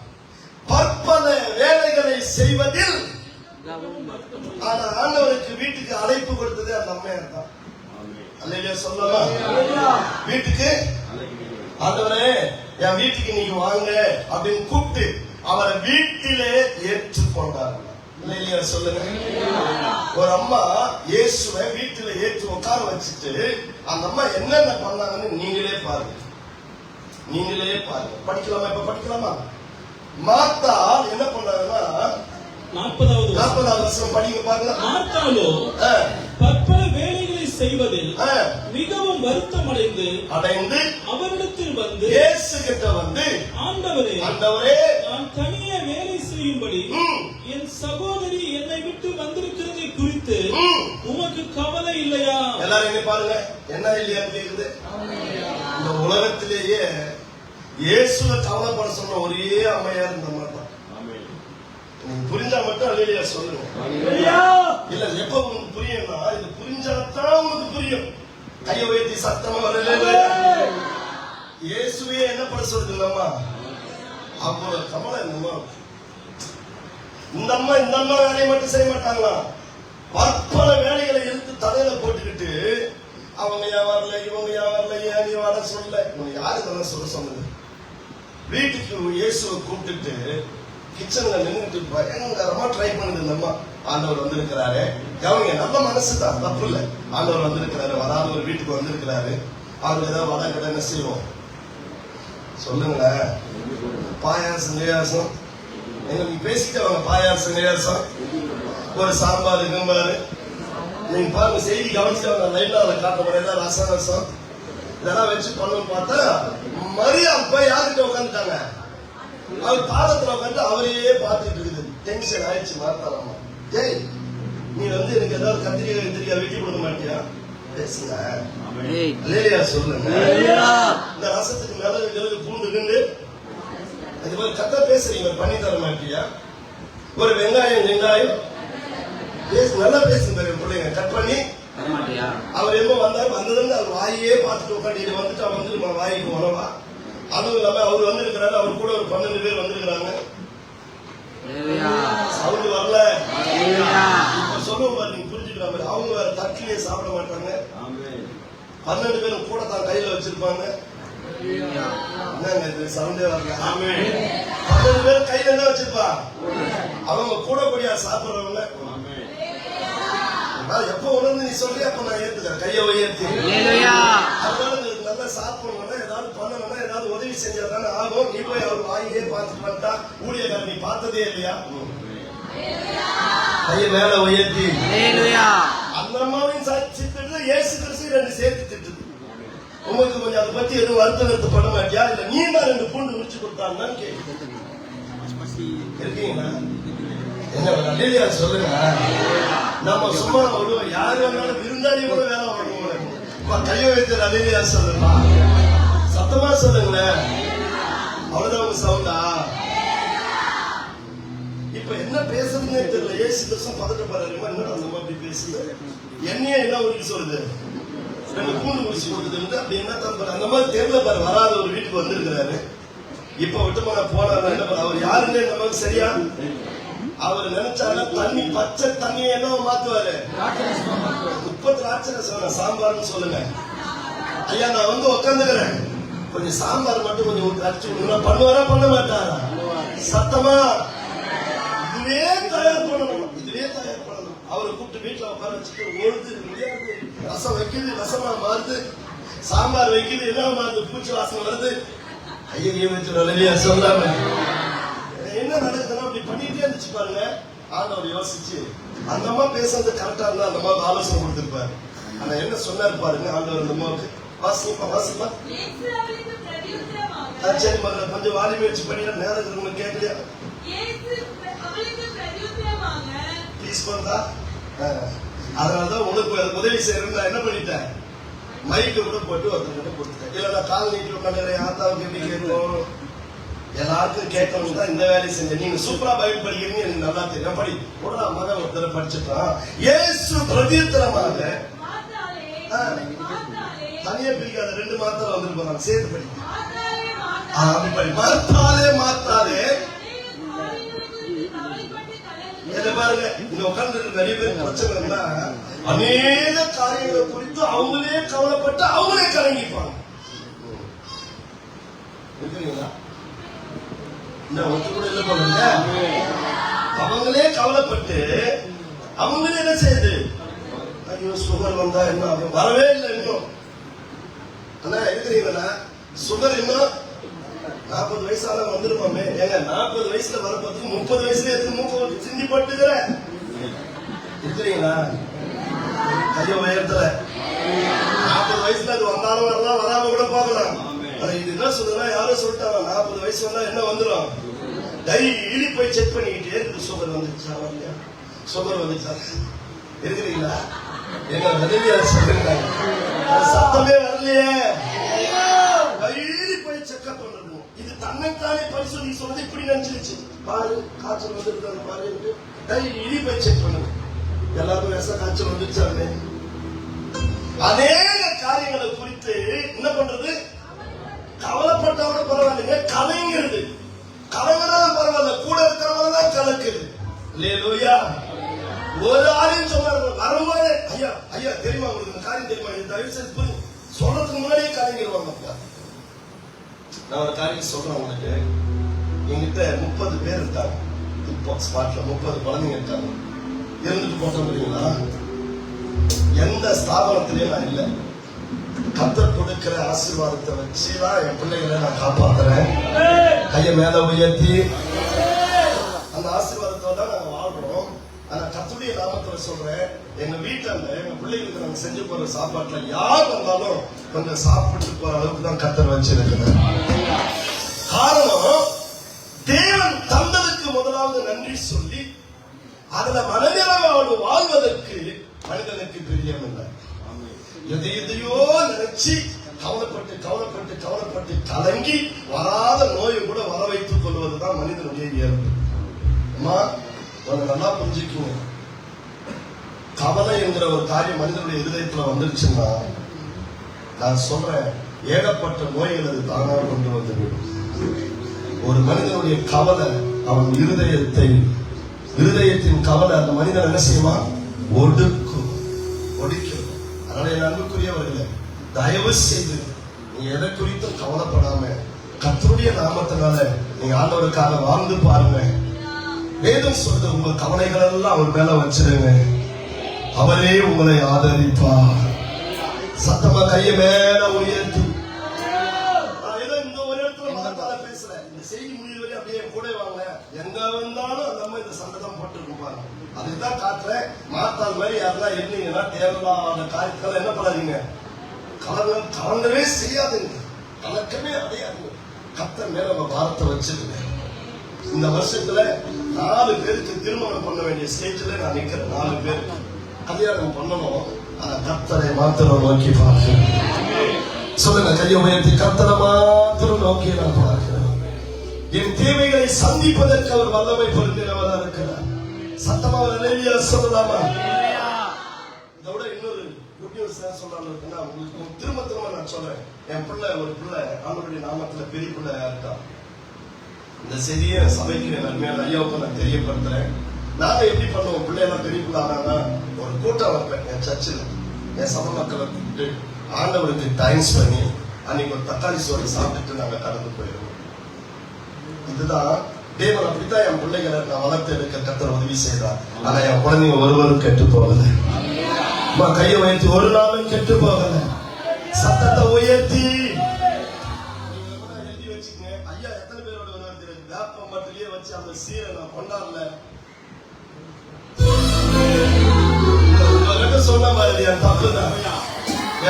S1: பற்பல வேலைகளை செய்வதில் ஆனா ஆண்டவருக்கு வீட்டுக்கு அழைப்பு கொடுத்தது அந்த அம்மையார் தான். அல்லேலூயா சொல்லலாம். வீட்டுக்கு ஆண்டவரே என் வீட்டுக்கு நீங்க வாங்க அப்படின்னு கூப்பிட்டு அவரை வீட்டிலே ஏற்றுக்கொண்டார். அல்லேலூயா சொல்லுங்க. ஒரு அம்மா இயேசுவை வீட்டுல ஏற்று உட்கார வச்சுட்டு அந்த அம்மா என்னென்ன பண்ணாங்கன்னு நீங்களே பாருங்க. படிக்கலாமா? இப்ப படிக்கலாமா? மாத்தா என்ன பண்ணாங்கன்னா 40வது வருஷம் படிக்க பாருங்க.
S2: மாத்தாளோ பற்பல வேலைகளை செய்வதில் மிகவும் வருத்தம் அடைந்து அவரிடத்தில் வந்து
S1: இயேசு கிட்ட வந்து,
S2: ஆண்டவரே நான் தனியே வேலை செய்யும்படி என் சகோதரி என்னை விட்டு வந்திருக்கிறதை குறித்து உமக்கு கவலை இல்லையா?
S1: எல்லாரும் என்ன பாருங்க, என்ன இல்லையான்னு கேக்குது. இந்த உலகத்திலேயே இயேசுவை கவலைப்பட சொன்ன ஒரே அம்மையார் இந்த மாதிரி தான். புரிஞ்சா மட்டும் அல்லேலூயா சொல்லுங்க. இல்ல, எப்ப உங்களுக்கு புரியும்னா இது புரிஞ்சாதான் உங்களுக்கு புரியும். கையை உயர்த்தி சத்தமா அல்லேலூயா. இயேசுவே என்ன பண்ண சொல்றது இல்லம்மா? அப்போ கமலை இந்த அம்மா வேலையை மட்டும் செய்ய மாட்டாங்களா? பற்பல வேலைகளை எடுத்து தலையில போட்டுக்கிட்டு அவங்க ஏன் வரல, இவங்க ஏன் வரல, ஏன் நீ வர சொல்ல, இவங்க யாரு தானே சொல்ல சொன்னது? வீட்டுக்கு இயேசுவை கூப்பிட்டுட்டு கிச்சன்ல நின்றுட்டு பயங்கரமா ட்ரை பண்ணுது இந்த அம்மா. ஆண்டவர் வந்திருக்கிறாரு, அவங்க நல்ல மனசுதான், தப்பு இல்ல. ஆண்டவர் வந்திருக்கிறாரு, வராத ஒரு வீட்டுக்கு வந்திருக்கிறாரு, அவருக்கு ஏதாவது வடை கடை என்ன செய்வோம் சொல்லுங்க. பாயாசம் நியாசம் எங்களுக்கு பேசிட்டு அவங்க பாயாசம் நியாசம் ஒரு சாம்பார் கம்பாரு. நீங்க பாருங்க, செய்தி கவனிச்சு அவங்க லைட்ல அதை காட்ட முறையில ரசம் இதெல்லாம் வச்சு பண்ணணும்னு பார்த்தா மரியா போய் யாருக்கிட்ட உட்காந்துட்டாங்க? அவர் பாதத்துல உட்காந்து அவரையே பார்த்துட்டு இருக்குது. டென்ஷன் ஆயிடுச்சு மாத்தாராமா. ஏய், நீ வந்து எனக்கு ஏதாவது கத்திரிக்காய் வெட்டி கொடுக்க மாட்டியா? பேசுங்க. அல்லேலூயா சொல்லுங்க. இந்த ரசத்துக்கு மிளகு பூண்டு கிண்டு இது மாதிரி கத்த பேசுறீங்க, பண்ணி தர மாட்டியா? ஒரு வெங்காயம் நல்லா பேசுங்க பிள்ளைங்க, கட் பண்ணி அவர் எப்ப வந்ததுன்னு அவர் வாயே பார்த்துட்டு உட்காந்து வந்துட்டு அவன் வந்து வாய்க்கு உணவா. அதுவும் இல்லாம அவர் வந்திருக்கிறாரு, அவர் கூட ஒரு 12 பேர் வந்திருக்கிறாங்க. சவுண்ட் வரல. இப்ப சொல்லுவோம் பாரு, நீங்க புரிஞ்சுக்கலாம். அவங்க வேற தட்டிலேயே சாப்பிட மாட்டாங்க. 12 பேரும் கூட தான் கையில வச்சிருப்பாங்க. என்னங்க சவுண்டே வரல? 12 பேர் கையில என்ன வச்சிருப்பா? அவங்க கூட கூடிய சாப்பிடுறவங்க. எப்ப உணர்ந்து நீ சொல்றிய அப்ப நான் ஏத்துக்கிறேன். கையை உயர்த்தி. அதனால நல்லா சாப்பிடணும்னா ஏதாவது பண்ணணும்னா ஏதாவது உதவி செஞ்சா தானே ஆகும். நீ போய் அவர் வாங்கியே பார்த்துட்டு பண்ணிட்டா ஊழியக்காரர் நீ பார்த்ததே இல்லையா? கையை மேல உயர்த்தி. அந்த அம்மாவையும் திட்டு, இயேசு கிறிஸ்து 2 சேர்த்து திட்டுது. உங்களுக்கு கொஞ்சம் அதை பத்தி எதுவும் வருத்தம் பண்ண மாட்டியா? இல்ல நீ தான் 2 பூண்டு உரிச்சு கொடுத்தான்னு கேட்கு இருக்கீங்களா? என்ன அல்லேலூயா சொல்லுங்க. நம்ம சும்மா விடுவோம், யாரு வேணாலும் விருந்தாளி கூட வேலை வாங்குவோம். கையை வைத்து அல்லேலூயா சொல்லுமா, சத்தமா சொல்லுங்களேன். அவ்வளவுதான் உங்க சவுண்டா? இப்ப என்ன பேசுறதுன்னே தெரியல. ஏசு கிறிஸ்து பதட்டப்படுறாரு. என்ன அந்த மாதிரி பேசுது, என்னையே என்ன உரிச்சு சொல்லுது, 2 பூண்டு உரிச்சு கொடுக்குது. அப்படி என்ன தான் அந்த மாதிரி தெரியல பாரு. வராத ஒரு வீட்டுக்கு வந்திருக்கிறாரு. இப்ப விட்டு போனாரு. என்ன பாரு, அவர் யாருன்னு நமக்கு சரியா? அவர் நினைச்சாலும் தண்ணி பச்சை தண்ணியை என்ன மாத்துவாரு? 30 திராட்சை சாம்பார்னு சொல்லுங்க. ஐயா நான் வந்து உட்காந்துக்கிறேன், கொஞ்சம் சாம்பார் மட்டும் கொஞ்சம் அடிச்சு விடுங்க. பண்ணுவாரா பண்ண மாட்டாரா? சத்தமா இதுவே தயார் பண்ணணும். அவரை கூப்பிட்டு வீட்டுல உட்கார வச்சுட்டு ஒழுது முடியாது. ரசம் வைக்குது, ரசமா மாறுது. சாம்பார் வைக்குது, என்ன மாறுது? பூச்சி வாசனை வருது. ஐயோ வச்சு சொல்லாம என்ன நடக்குதுன்னா அப்படி பண்ணிட்டே இருந்துச்சு பாருங்க. ஆண்டவர் யோசிச்சு அந்த அம்மா பேசுறது கரெக்டா இருந்தா அந்த அம்மாவுக்கு ஆலோசனை கொடுத்திருப்பாரு. ஆனா என்ன சொன்னாரு பாருங்க ஆண்டவர் அந்த அம்மாவுக்கு. வாசிப்பா. சரி மகள கொஞ்சம் வாலி முயற்சி பண்ணிட நேரம் உங்களுக்கு கேட்கலையா? ப்ளீஸ் பண்ணா அதனாலதான் உனக்கு உதவி செய்யறேன்னு நான் என்ன பண்ணிட்டேன், மைக்கு கூட போட்டு ஒருத்தர்கிட்ட கொடுத்துட்டேன். இல்ல கால் நீட்டி உட்காந்து ஆத்தாவுக்கு எப்படி கேட்கும், எல்லாருக்கும் கேட்கணும் தான் இந்த வேலையை செஞ்சேன். நீங்க சூப்பரா பைபிள் படிக்கிறீங்க, எனக்கு நல்லா தெரியும். படி உடனே மகன் ஒருத்தர் படிச்சுட்டான். இயேசு பிரதியுத்தரமாக தனியா பிரிக்காத 2 மாத்திரை வந்துட்டு போறாங்க, சேர்த்து படி. மாத்தாலே மாத்தாலே பாருங்க, இங்க உட்கார்ந்து நிறைய பேர் பிரச்சனை, அநேக காரியங்களை குறித்து அவங்களே கவலைப்பட்டு அவங்களே கலங்கிப்பாங்க. அவங்களே கவலைப்பட்டு அவங்களே என்ன செய்யுது, ஐயோ சுகர் வந்தா என்ன ஆகும், வரவே இல்லை இன்னும். ஆனா இருக்கிறீங்களா சுகர் இன்னும் 40 வயசால வந்துருப்பாமே. ஏங்க 40 வயசுல வரப்போது 30 வயசுல எதுக்கு மூக்க சிந்தி பட்டுக்கிற இருக்கிறீங்களா? கைய உயரத்துல 40 வயசுல அது வந்தாலும் வரலாம், வராம கூட போகலாம். இது என்ன சொல்லுன்னா, யாரும் சொல்லிட்டாங்க 40 வயசு வந்தா என்ன வந்துடும், டெய்லி போய் செக் பண்ணிக்கிட்டே இருக்கு. சுகர் வந்துச்சா வரலையா, சுகர் வந்துச்சா இருக்கிறீங்களா? எங்க உதவியா சொல்லுங்க, சத்தமே வரலையே, டெய்லி போய் செக்அப் பண்ணணும். இது தன்னைத்தானே பரிசோதி சொல்றது இப்படி நினைச்சிருச்சு. பாரு காய்ச்சல் வந்துருக்காங்க பாரு, டெய்லி போய் செக் பண்ணுங்க. எல்லாருக்கும் விஷ காய்ச்சல் வந்துருச்சாங்க. அநேக காரியங்களை குறித்து என்ன பண்றது, கவலைப்பட்டவங்க பரவாயில்லைங்க, கலைங்கிறது கலங்கதான் பரவாயில்ல, கூட இருக்கிறவங்க தான் கலக்குது. அல்லேலூயா. ஒரு ஆளையும் சொன்னாங்க வரும்போது, ஐயா ஐயா தெரியுமா உங்களுக்கு காரியம் தெரியுமா, தயவு செய்து சொல்றதுக்கு முன்னாடியே கலைஞருவாங்க. நான் ஒரு காரியம் சொல்றேன் உங்களுக்கு. எங்கிட்ட 30 பேர் இருக்காங்க, இப்போ ஸ்பாட்ல 30 குழந்தைங்க இருக்காங்க. இருந்துட்டு போட்டோம்ங்களா, எந்த ஸ்தாபனத்திலையும் நான் இல்லை. கர்த்தர் கொடுக்கிற ஆசீர்வாதத்தை வச்சுதான் என் பிள்ளைகளை நான் காப்பாத்துறேன். கைய மேல உயர்த்தி அந்த ஆசீர்வாதத்தோட நாங்க வாழ்றோம். ஆனா கர்த்தருடைய நாமத்துல சொல்றேன், எங்க வீட்டாண்ட எங்க பிள்ளைகளுக்கு நாங்க செஞ்சு போற சாப்பாட்டுல யார் வந்தாலும் கொஞ்சம் சாப்பிட்டு போற அளவுக்கு தான் கர்த்தர் வச்சிருக்கிறார். காரணம், தேவன் தந்ததுக்கு முதலாவது நன்றி சொல்லி அதுல மனநிறைவோடு வாழ்வதற்கு மனிதனுக்கு பிரியம் இல்லை. எதையோ நினைச்சு கவலைப்பட்டு கவலைப்பட்டு கவலைப்பட்டு கலங்கி வராத நோயை கூட வர வைத்துக் கொள்வதுதான் மனிதனுடைய இயல்பு. அம்மா உங்களை நல்லா புரிஞ்சுக்குங்க, கவலை என்கிற ஒரு காரியம் மனிதனுடைய இருதயத்துல வந்துருச்சுன்னா, நான் சொல்றேன், ஏகப்பட்ட நோய்கள் அது தானாக கொண்டு வந்துவிடும். ஒரு மனிதனுடைய கவலை அவன் இருதயத்தின் கவலை அந்த மனிதன் என்ன செய்வான், ஒடுக்கும். அதனால என் அன்புக்குரியவர்களே, தயவு செய்து நீங்க எதை குறித்தும் கவலைப்படாம கர்த்தருடைய நாமத்தினால நீங்க ஆண்டவருக்காக வாழ்ந்து பாருங்க. வேதம் சொல்றது, உங்க கவலைகள் எல்லாம் அவர் மேல வச்சிருங்க, அவரே உங்களை ஆதரிப்பார். சத்தமா கைய மேல உயர்த்தி, ஏதோ இந்த ஒரு இடத்துல மதத்தால பேசல, இந்த செய்தி முடிவு வரை அப்படியே கூட வாங்க. எங்க வந்தாலும் நம்ம இந்த சண்டை போட்டு பாருங்க. அதுதான் காட்டுறேன். மாத்தால் மாதிரி யாரெல்லாம் இருந்தீங்கன்னா தேவையில்லாத காரியத்தால என்ன பண்ணாதீங்க, கலங்கவே செய்யாதுங்க, கலக்கமே அடையாதுங்க. கர்த்தர் மேல நம்ம பாரத்தை வச்சிருங்க. இந்த வருஷத்துல 4 பேருக்கு திருமணம் பண்ண வேண்டிய ஸ்டேஜ்ல நான் நிக்கிறேன். 4 பேருக்கு கல்யாணம் பண்ணணும். ஆனா கர்த்தரை மாத்திரம் நோக்கி பார்க்கிறேன். சொல்லுங்க, கையை உயர்த்தி, கர்த்தரை மாத்திரம் நோக்கி நான் பார்க்கிறேன். என் தேவைகளை சந்திப்பதற்கு அவர் வல்லமை பொருந்தினவராக இருக்கிறார். சத்தமா அல்லேலூயா சொல்லலாமா? இதோட இன்னொரு குட் நியூஸ் சொல்றாங்க. உங்களுக்கு திரும்ப நான் சொல்றேன், என் பிள்ளை ஒரு பிள்ளை ஆண்டவருடைய நாமத்துல பெரிய பிள்ளையா இருக்கா. இந்த செய்தியை சபைக்கு நன்மையான ஐயாவுக்கு நான் தெரியப்படுத்துறேன். நாங்க எப்படி பண்ணுவோம், பிள்ளையெல்லாம் பெரிய பிள்ளை ஆனாங்கன்னா ஒரு கூட்டம் வைப்பேன் என் சர்ச்சில். என் சபை மக்களை கூப்பிட்டு ஆண்டவருக்கு டைம்ஸ் பண்ணி அன்னைக்கு ஒரு தக்காளி சோறு சாப்பிட்டுட்டு நாங்க கடந்து போயிடுவோம். இதுதான் தேவன். அப்படித்தான் என் பிள்ளைகளை நான் வளர்த்து எடுக்க கர்த்தர் உதவி செய்தார். ஆனா என் குழந்தைங்க ஒருவரும் கெட்டு போகல. கையை உயர்த்தி, ஒரு நாளும் கெட்டு போகல. சத்தத்தை உயர்த்தி எழுதி வச்சுக்கங்க. ஐயா எத்தனை பேரோட வருவார் தெரியாது. வேப்ப மட்டிலேயே வச்சு அந்த சீரை நான் கொண்டாடல. உங்ககிட்ட சொன்ன மாதிரி என் தப்பு தான்.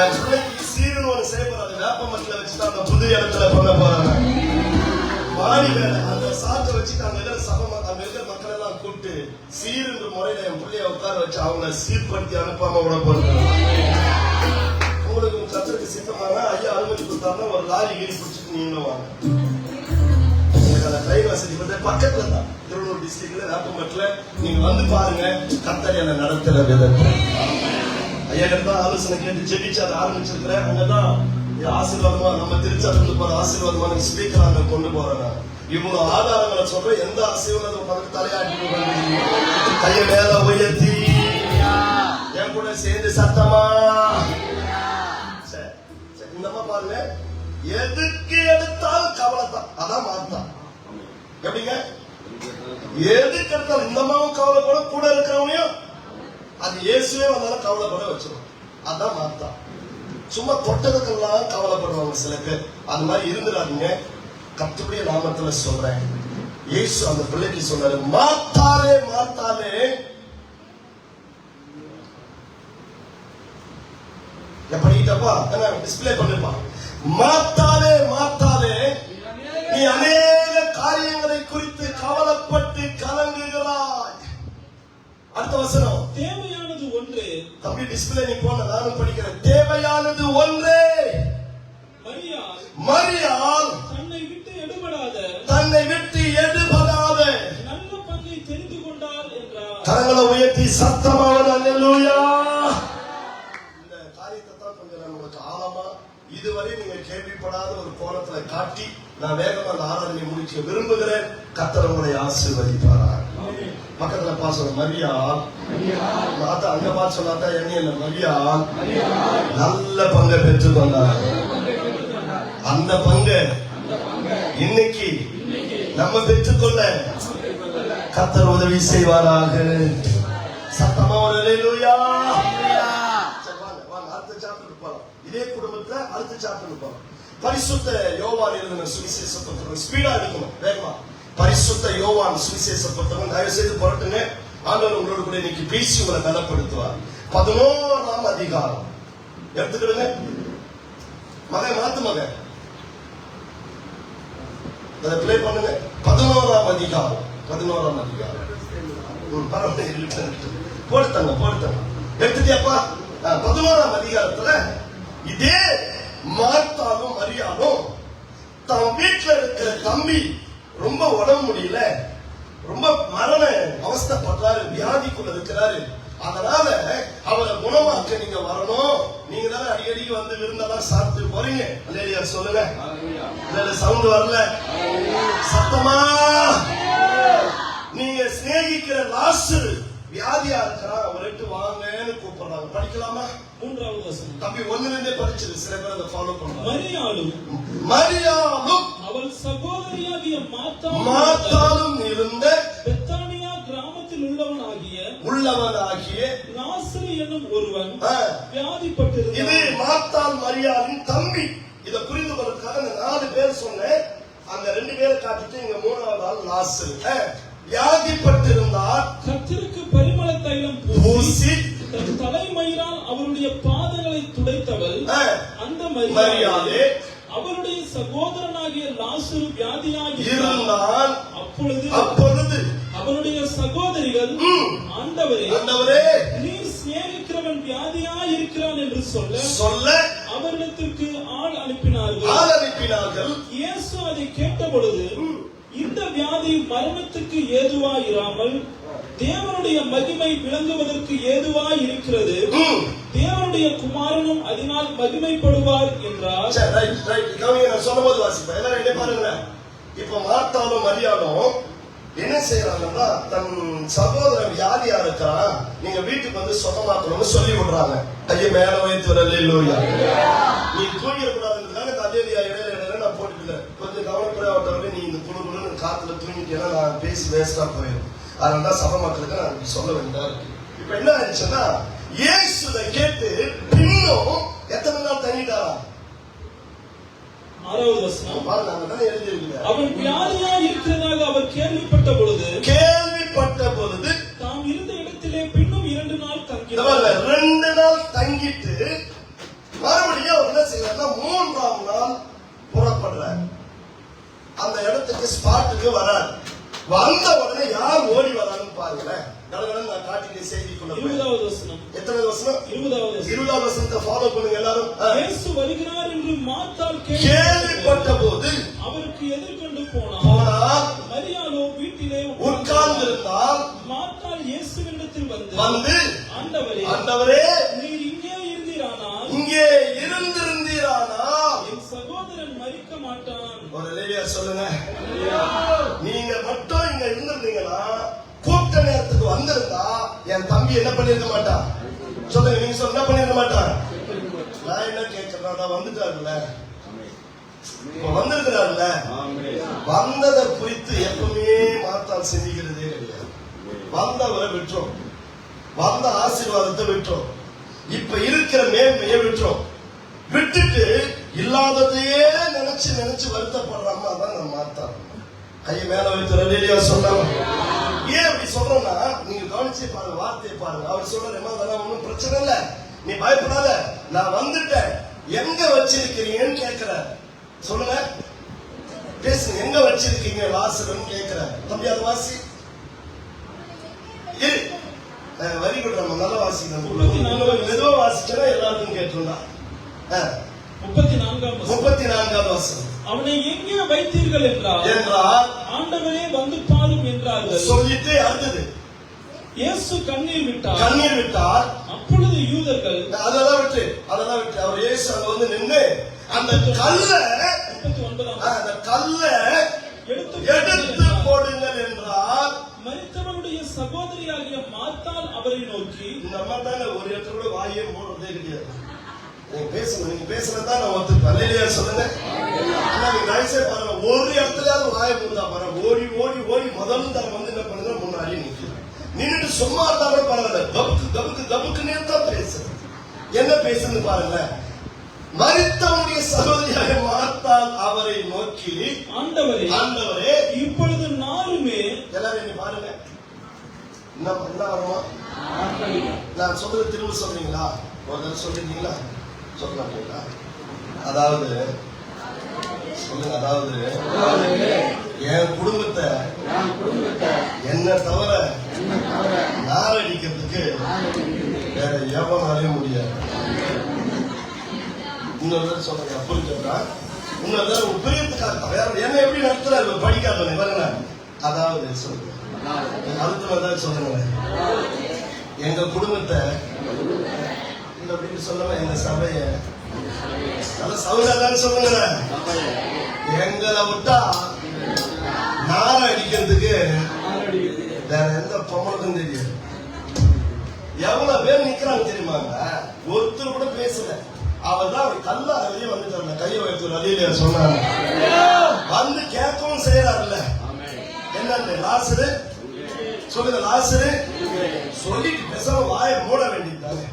S1: என் பிள்ளைக்கு சீரன் ஒண்ணு செய்ய போறாங்க, வேப்ப மட்டில வச்சுட்டு அந்த புது இடத்துல பண்ண போறாங்க. மாடி வேலை அந்த சாட்டை வச்சுட்டு அங்க இருக்கிற மக்கள் எல்லாம் கூப்பிட்டு சீர் என்ற முறையில என் பிள்ளைய உட்கார வச்சு அவங்கள சீர்படுத்தி அனுப்பாம விட போறது. உங்களுக்கு கத்தருக்கு சித்தமாக ஐயா அனுமதி கொடுத்தாருன்னா ஒரு லாரி கீழி பிடிச்சிட்டு நீங்களும் வாங்க. உங்களுக்கு அந்த ட்ரெயின் வசதி வந்து பக்கத்துல தான், திருவள்ளூர் டிஸ்ட்ரிக்ட்ல வேப்பம்பட்டில நீங்க வந்து பாருங்க. கத்தர் என்ன நடத்துற விதத்தை ஐயா கிட்ட தான் ஆலோசனை கேட்டு ஜெபிச்சு அதை ஆரம்பிச்சிருக்கிறேன். அங்கதான் ஆசீர்வாதமா நம்ம திருச்சாரத்துக்கு போற ஆசீர்வாதமான ஸ்பீக்கர் அங்க கொண்டு போறேன். இவ்வளவு ஆதாரங்களை சொல்றேன். எந்த ஆசீர்வாதம் பக்கத்து தலையாட்டி கைய மேல உயர்த்தி என் கூட சேர்ந்து சத்தமா இந்தமா பாருங்க. எதுக்கு எடுத்தாலும் கவலை தான். அதான் மாத்தான். எப்படிங்க? எதுக்கு எடுத்தாலும் இந்தமாவும் கவலைப்பட, கூட இருக்கிறவனையும் அது இயேசுவே வந்தாலும் கவலைப்பட வச்சிடும். அதான் மாத்தான். சும்மா தொட்டதுக்கெல்லாம் கவலைப்படுவாங்க சில பேர். அது மாதிரி இருந்துடாதீங்க. கர்த்தருடைய நாமத்துல சொல்றேன். இயேசு அந்த பிள்ளைக்கு சொன்னாரு, மாத்தாலே மாத்தாலே படிக்கிட்டப்பா டிஸ்பிளே பண்ணிருப்பா. மாத்தாலே மாத்தாலே நீ அநேக காரியங்களை குறித்து கவலைப்பட்டு கலங்குகிறாய். அடுத்த வசனம்,
S2: தேவையானது ஒன்று.
S1: தம்பி டிஸ்பிளே நீ போன, நானும் படிக்கிறேன். தேவையானது ஒன்றே. மரியாள்
S2: தன்னை விட்டு எடுபடாத நல்ல பங்கை தெரிந்து கொண்டாள் என்றார்.
S1: கரங்களை உயர்த்தி சத்தமாக அல்லேலூயா. இந்த காரியத்தை தான் கொஞ்சம் உங்களுக்கு ஆழமா இதுவரை நீங்க கேள்விப்படாத ஒரு கோணத்துல காட்டி நான் வேகமா அந்த ஆராதனை முடிக்க விரும்புகிறேன். கர்த்தர் உங்களை ஆசீர்வதிப்பார். பக்கத்துல பாச மரியாள் மாத்தா, அங்க பார்த்து சொன்னாத்தா என்ன மரியாள் நல்ல பங்கை பெற்றுக் கொண்டார். அந்த பங்கு இன்னைக்கு நம்ம பெற்றுக்கொள்ள கர்த்தர் உதவி செய்வாராக. சத்தமா ஒரு அல்லேலூயா. அடுத்த சாப்டர் போலாம். இதே குடும்பத்துல அடுத்த சாப்டர் போலாம். பரிசுத்த யோவான் எழுதின சுவிசேஷ புத்தகம். ஸ்பீடா இருக்கணும், வேகமா. பரிசுத்த யோவான் சுவிசேஷ புத்தகம் தயவு செய்து புரட்டுங்க. ஆண்டவர் உங்களோட கூட இன்னைக்கு பேசி உங்களை பலப்படுத்துவார். 11ஆம் அதிகாரம் எடுத்துக்கிடுங்க. மகன் மாத்து மகன் அதை பிளே பண்ணுங்க. 11ஆம் அதிகாரம். போடுத்தாங்க எடுத்துட்டியாப்பா? 11ஆம் அதிகாரத்துல இதே மார்த்தாலும் மரியாளும் தன் வீட்டுல இருக்கிற தம்பி ரொம்ப உடம்பு முடியல, ரொம்ப மரண அவஸ்தைப்படுறாரு, வியாதிக்குள்ள இருக்கிறாரு. அதனால அவரை குணமாக்க நீங்க வரணும். நீங்க தானே அடிக்கடி வந்து விருந்தெல்லாம் சாப்பிட்டு போறீங்க. அல்லேலூயா சொல்லுங்க. சவுண்ட் வரல, சத்தமா. நீங்க சிநேகிக்கிற லாசரு வியாதியா இருக்கிறான், அவர்கிட்ட வாங்கன்னு கூப்பிடுறாங்க. படிக்கலாமா?
S2: 3வது வசனம்.
S1: தம்பி 1ல படிச்சிரு. சில பேர் அதை ஃபாலோ பண்ணுவாங்க.
S2: மரியாளும் அவள் சகோதரியாகிய
S1: மாத்தாலும் இருந்த
S2: பெத்தானியா கிராமத்தில் உள்ளவனாகிய லாசரு என்னும் ஒருவன் வியாதிப்பட்டிருந்தான்.
S1: இது மாத்தாள் மரியாளின் தம்பி. இதை புரிந்து கொள்வதற்காக இந்த 4 பேர் சொன்னேன். அந்த 2 பேரை காட்டிட்டு இங்க 3வது ஆள் லாசரு வியாதிப்பட்டிருந்தார்.
S2: கர்த்தருக்கு பரிமள தைலம் பூசி தன் தலைமயிரால் அவருடைய பாதங்களை துடைத்தவள் அந்த மரியாளே அவருடைய சகோதரனாகிய லாசரு வியாதியாகி இருந்தான். அப்பொழுது அவருடைய சகோதரிகள், ஆண்டவரே நீர் சிநேகிக்கிறவன் வியாதியாய் இருக்கிறான் என்று சொல்ல அவரிடத்திற்கு ஆள் அனுப்பினார்கள். இயேசு அதை கேட்டபொழுது, இந்த வியாதி மரணத்துக்கு ஏதுவாயிராமல் தேவனுடைய மகிமை விளங்குவதற்கு ஏதுவாய் இருக்கிறது. தேவனுடைய குமாரனும் அதனால் மகிமைப்படுவார் என்றார்.
S1: சொல்லும்போது வாசிப்பேன். எல்லாரும் என்ன பாருங்க. இப்ப மார்த்தாலும் மரியாளும் என்ன செய்யறாங்கன்னா, தன் சகோதரன் வியாதியா இருக்கிறான், நீங்க வீட்டுக்கு வந்து சுகமாக்கணும்னு சொல்லி விடுறாங்க. கையை மேல வைத்து அல்லேலூயா. நீ தூங்கிடக்கூடாதுன்றதுக்காக அல்லேலூயா இடையில நான் போட்டுக்கல. கொஞ்சம் கவனப்படாதவரை நீ இந்த குழுக்குழு காத்துல தூங்கிட்டேன்னா நான் பேசி வேஸ்டா போயிடும். அதனால சபை மக்களுக்கு நான் சொல்ல வேண்டியதா இருக்கு. இப்ப என்ன ஆயிடுச்சுன்னா, இயேசுவை கேட்டு பின்னும் எத்தனை நாள் தங்கிட்டாரா?
S2: 6வது வசனம்.
S1: எழுதியிருக்கிறார்.
S2: அவன் வியாதியா இருக்கிறதாக அவர் கேள்விப்பட்ட பொழுது தாம் இருந்த இடத்திலே பின்னும் 2 நாள் தங்கினார்.
S1: 2 நாள் தங்கிட்டு மறுபடியும் அவர் என்ன செய்யறாருன்னா 3ஆம் நாள் புறப்படுறார். அந்த இடத்துக்கு ஸ்பாட்டுக்கு வரார். வந்த உடனே யார் ஓடி வரான்னு பாருங்களேன். கடகடன் நான் காட்டின செய்திக்குள்ள போய்
S2: 20வது வசனம்.
S1: எத்தனை வசனம்?
S2: 20வது வசனம்.
S1: 20வது வசனத்தை ஃபாலோ பண்ணுங்க எல்லாரும்.
S2: இயேசு வருகிறார் என்று மார்த்தாள்
S1: கேள்விப்பட்ட போது
S2: அவருக்கு எதிர்கொண்டு போனார். மரியாளோ வீட்டிலே
S1: உட்கார்ந்திருந்தால்
S2: மார்த்தாள் இயேசுவினிடத்தில்
S1: வந்து
S2: ஆண்டவரே,
S1: ஆண்டவரே,
S2: நீர் இங்கே இருந்தீரானால்
S1: இங்கே இருந்திருந்தீரானால்
S2: என் சகோதரன் மரிக்க மாட்டான்.
S1: ஒரு அல்லேலூயா சொல்லுங்க. நீங்க மட்டும் இங்க இருந்திருந்தீங்கன்னா, கூப்பிட்ட நேரத்துக்கு வந்திருந்தா என் தம்பி என்ன பண்ணிருக்க மாட்டான்? சொல்லுங்க, நீங்க சொல்ல என்ன பண்ணிருக்க மாட்டான்? நான் என்ன கேட்கிறேன், வந்துட்டாருல்ல, வந்திருக்கிறாருல்ல, வந்ததை குறித்து எப்பவுமே மார்த்தாள் சிந்திக்கிறதே கிடையாது. வந்தவரை விட்டுரும், வந்த ஆசீர்வாதத்தை விட்டுரும், இப்ப இருக்கிற மேன்மையை விட்டுரும், விட்டுட்டு இல்லாததையே நினைச்சு நினைச்சு வருத்தப்படுற அம்மா தான் நம்ம மார்த்தாள். கையை மேல வைத்து அல்லேலூயா சொன்னாங்க. ஏன் அப்படி சொல்றோம்னா, நீங்க கவனிச்சு பாருங்க, வார்த்தையை பாருங்க. அவர் சொல்றேன், அதெல்லாம் ஒன்றும் பிரச்சனை இல்ல, நீ பயப்படாத, நான் வந்துட்டேன், எங்க வச்சிருக்கிறீங்கன்னு கேட்கிற. சொல்லுங்க, பேசுங்க, எங்க வச்சிருக்கீங்க லாசருன்னு கேட்கிற. தம்பி அது வாசி வரி கூட நம்ம நல்ல வாசிக்கணும். மெதுவா வாசிச்சா எல்லாருக்கும் கேட்டுருந்தா. 34வது வசனம்.
S2: அவனை எங்கே வைத்தீர்கள் என்றால் ஆண்டவரே வந்து பாரும் என்றார்கள்.
S1: சொல்லிட்டு அடுத்தது
S2: இயேசு கண்ணீர் விட்டார். அப்பொழுது யூதர்கள்
S1: அதெல்லாம் விட்டு அவர் இயேசு அங்க வந்து நின்று அந்த கல்லை எடுத்து போடுங்கள் என்றார்.
S2: மரித்தவனுடைய சகோதரியாகிய மார்த்தாள் அவரை நோக்கி,
S1: இந்த அம்மா தானே ஒரு இடத்துல கூட வாயே மூடுறதே கிடையாது. நீங்க பேசுறதா நான் ஒத்துப்பேன். அல்லேலூயா சொல்லுங்க. ஆனா நீங்க நைஸே பாருங்க, ஒரு இடத்துலயாவது வாயை மூடுதா பாருங்க. ஓடி ஓடி ஓடி முதல் தரம் வந்து என்ன பண்ணுங்க, முன்னாடி நின்னுட்டு சும்மா இருந்தாலும் பரவாயில்ல, கபுக்கு கபுக்கு கபுக்குன்னே தான் பேசுறது. என்ன பேசுன்னு பாருங்க. மரித்தவனுடைய சகோதரியாக மார்த்தாள் அவரை நோக்கி, ஆண்டவரே, இப்பொழுது நானுமே, எல்லாரும் என்ன பாருங்க, என்ன வருமா? நான் சொல்றது திரும்ப சொல்றீங்களா? ஒரு தடவை சொல்றீங்களா? சொல்ல மாட்டீங்களா? அதாவது சொல்லுங்க, அதாவது என் குடும்பத்தை என்ன தவிர நாரடிக்கிறதுக்கு வேற எவனாலையும் முடியாது. இன்னொரு சொல்லுங்க, புரிஞ்சுட்டா? இன்னொரு உபரியத்துக்காக வேற என்ன எப்படி நடத்துறாரு படிக்காதவங்க பாருங்க. அதாவது சொல்லுங்க, அடுத்த சொல்லுங்க, எங்க குடும்பத்தை அப்படின்னு சொல்லாம எங்க சபைய சௌதாதான் சொல்லுங்க, எங்களை விட்டா நார அடிக்கிறதுக்கு வேற எந்த பொம்மனுக்கும் தெரியும். எவ்வளவு பேர் நிக்கிறாங்க தெரியுமாங்க? ஒருத்தர் கூட பேசல. அவர்தான் கல்லா வெளியே வந்துட்டாங்க, கையை வைத்து அழியில சொன்னாங்க. வந்து கேட்கவும் செய்யறாருல்ல. என்ன லாசரு சொல்லுங்க, லாசரு சொல்லிட்டு பேசாம வாயை மூட வேண்டியதாங்க.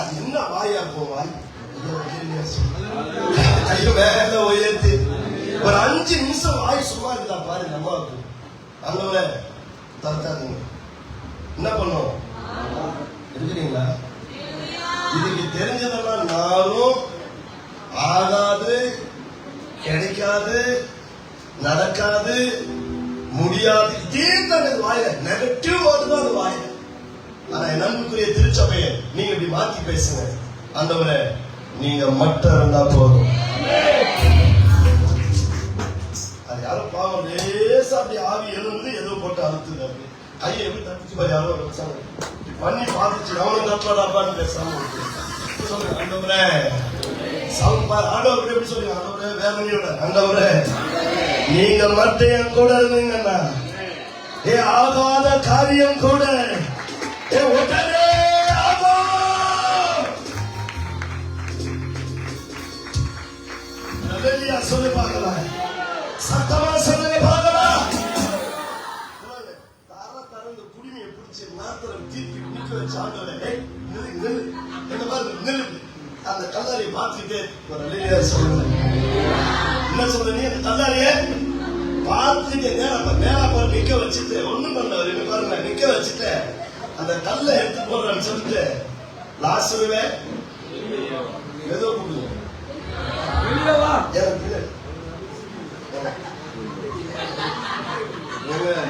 S1: அது என்ன வாயா இருக்கும்? வாய் கையை மேல உயர்த்தி ஒரு 5 நிமிஷம் வாய் சும்மா இருந்தா பாருங்க. அம்மாவுக்கு அங்க தடுத்தாதீங்க. என்ன பண்ணும் இருக்கிறீங்களா? இதுக்கு தெரிஞ்சதெல்லாம் நானும் ஆகாது, கிடைக்காது, நடக்காது, முடியாது, இதே தான் வாயில நெகட்டிவ் வருதான் அது வாயில. ஆனா என் நம்பிக்கைய திருச்சபையை நீங்க இப்படி மாத்தி பேசுங்க. ஆண்டவரே, நீங்க மட்டும் இருந்தா போதும். அது யாரும் பாவம் லேசா அப்படி ஆவி எழுந்து ஏதோ போட்டு அழுத்துது. அப்படி கையை எப்படி தப்பிச்சு பாரு, யாரோ வச்சாங்க பண்ணி பார்த்துச்சு. அவனும் தப்பாடாப்பான்னு பேசாம சொல்லுங்க, ஆண்டவரே சவுண்ட் பாரு. ஆண்டவரே எப்படி சொல்லுங்க, ஆண்டவரே வேதனையோட, ஆண்டவரே நீங்க மட்டும் என் கூட இருந்தீங்கன்னா ஏ ஆகாத காரியம் கூட உடனே சொல்லி பார்க்கலாம். சத்தமா சொல்லுங்க பார்க்கலாம். தர தரந்த குடிமையை பிடிச்சி மாத்திரம் தீர்ப்பி நிக்க வச்ச ஆண்டவரே, என்ன பாருங்க, நில்லு. அந்த கல்லாரியை பார்த்துக்கிட்டே ஒரு அல்லேலூயா சொல்லுங்க. என்ன சொல்றீங்க? அந்த கல்லாரியை பார்த்துட்டு நேரம் மேல போய் நிக்க வச்சுட்டு ஒண்ணும் பண்ணவர் என்ன பாருங்க, நிக்க வச்சுட்டு அந்த கல்லை எடுத்து போடுறேன்னு சொல்லிட்டு லாசருவே ஏதோ கொடுங்க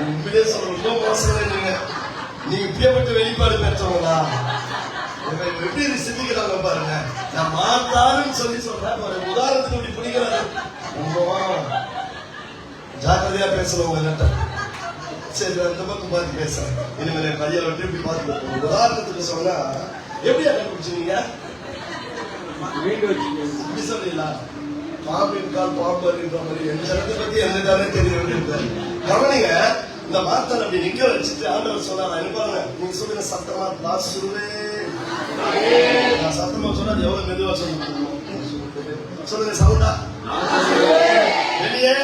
S1: உண்மையிலே சொல்ல ரொம்ப மோசம். நீங்க இப்படியாப்பட்ட வெளிப்பாடு பெற்றவங்களா? எப்படி சிந்திக்கிறாங்க பாருங்க. நான் மாத்தாருன்னு சொல்லி சொல்றேன். ஒரு உதாரணத்துக்கு இப்படி பிடிக்கிறாரு. ரொம்ப ஜாக்கிரதையா பேசணும் உங்ககிட்ட. சரி, அந்த பக்கம் பார்த்து பேசுறேன். இனிமேல் கையை விட்டு இப்படி பார்த்து உதாரணத்துக்கு சொன்னா எப்படியா கண்டுபிடிச்சீங்க? அப்படி சொல்லலாம். பாம்பின் கால் பாம்புன்ற மாதிரி எந்த இடத்தை பத்தி எந்த காலம் தெரிய வேண்டியிருக்காரு. கவனிங்க, இந்த வார்த்தை அப்படி நிக்க வச்சுட்டு ஆண்டவர் சொன்னார். அனுப்பாங்க, நீங்க சொல்லுங்க சத்தமா, லாசுவே. நான் சத்தமா சொன்னா எவ்வளவு மெதுவா சொல்லணும். சொல்லுங்க சவுண்டா, வெளியே.